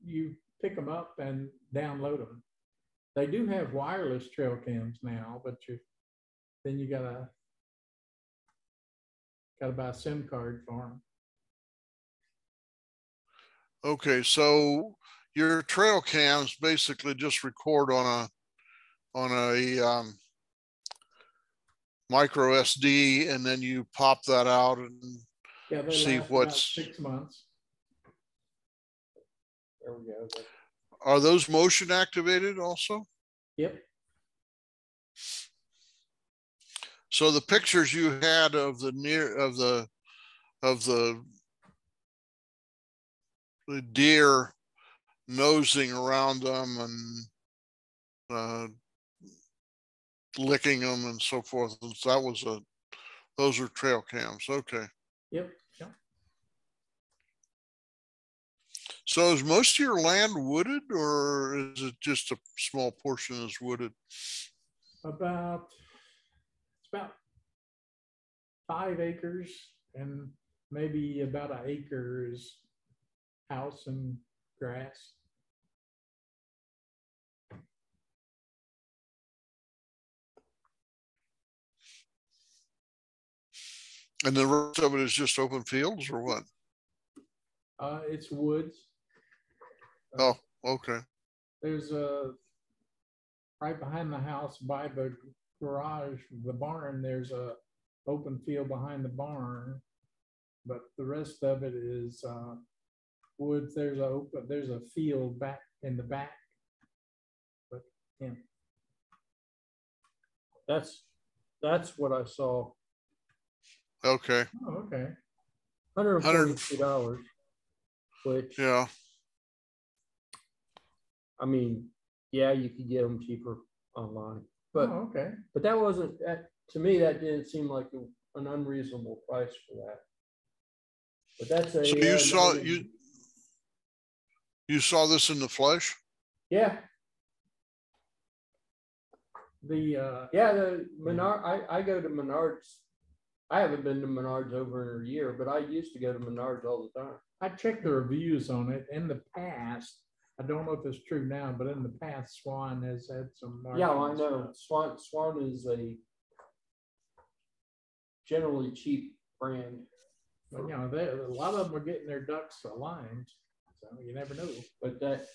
you pick them up and download them. They do have wireless trail cams now, but then you gotta buy a SIM card for them. Okay, so your trail cams basically just record on a micro SD, and then you pop that out and see what's about 6 months. There we go. Are those motion activated also? Yep. So the pictures you had of the deer nosing around them and licking them and so forth, those are trail cams. Okay. Yep. Yep. So is most of your land wooded, or is it just a small portion is wooded? It's about 5 acres, and maybe about an acre is house and grass. And the rest of it is just open fields or what? It's woods. Oh, okay. There's a right behind the house by the garage, the barn, there's a open field behind the barn, but the rest of it is woods. There's a field back in the back, but yeah, that's what I saw. Okay. oh, okay. $142, which Yeah. I mean, yeah, you could get them cheaper online, but Oh, okay. but that wasn't to me. That didn't seem like an unreasonable price for that. But that's a. So you saw this in the flesh? Yeah. The Menard. I go to Menards. I haven't been to Menards over a year, but I used to go to Menards all the time. I checked the reviews on it in the past. I don't know if it's true now, but in the past, Swan has had some. Yeah, I know. Swan is a generally cheap brand. But you know, a lot of them are getting their ducks aligned, so you never know. But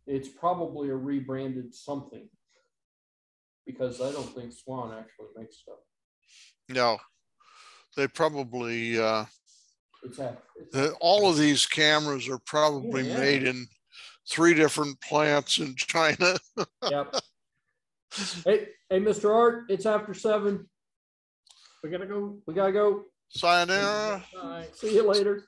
it's probably a rebranded something, because I don't think Swan actually makes stuff. No, they probably. It's all of these cameras are probably made in 3 different plants in China. Yep. Hey, Mr. Art, it's after 7. We gotta go. We gotta go. Sayonara. Bye. See you later.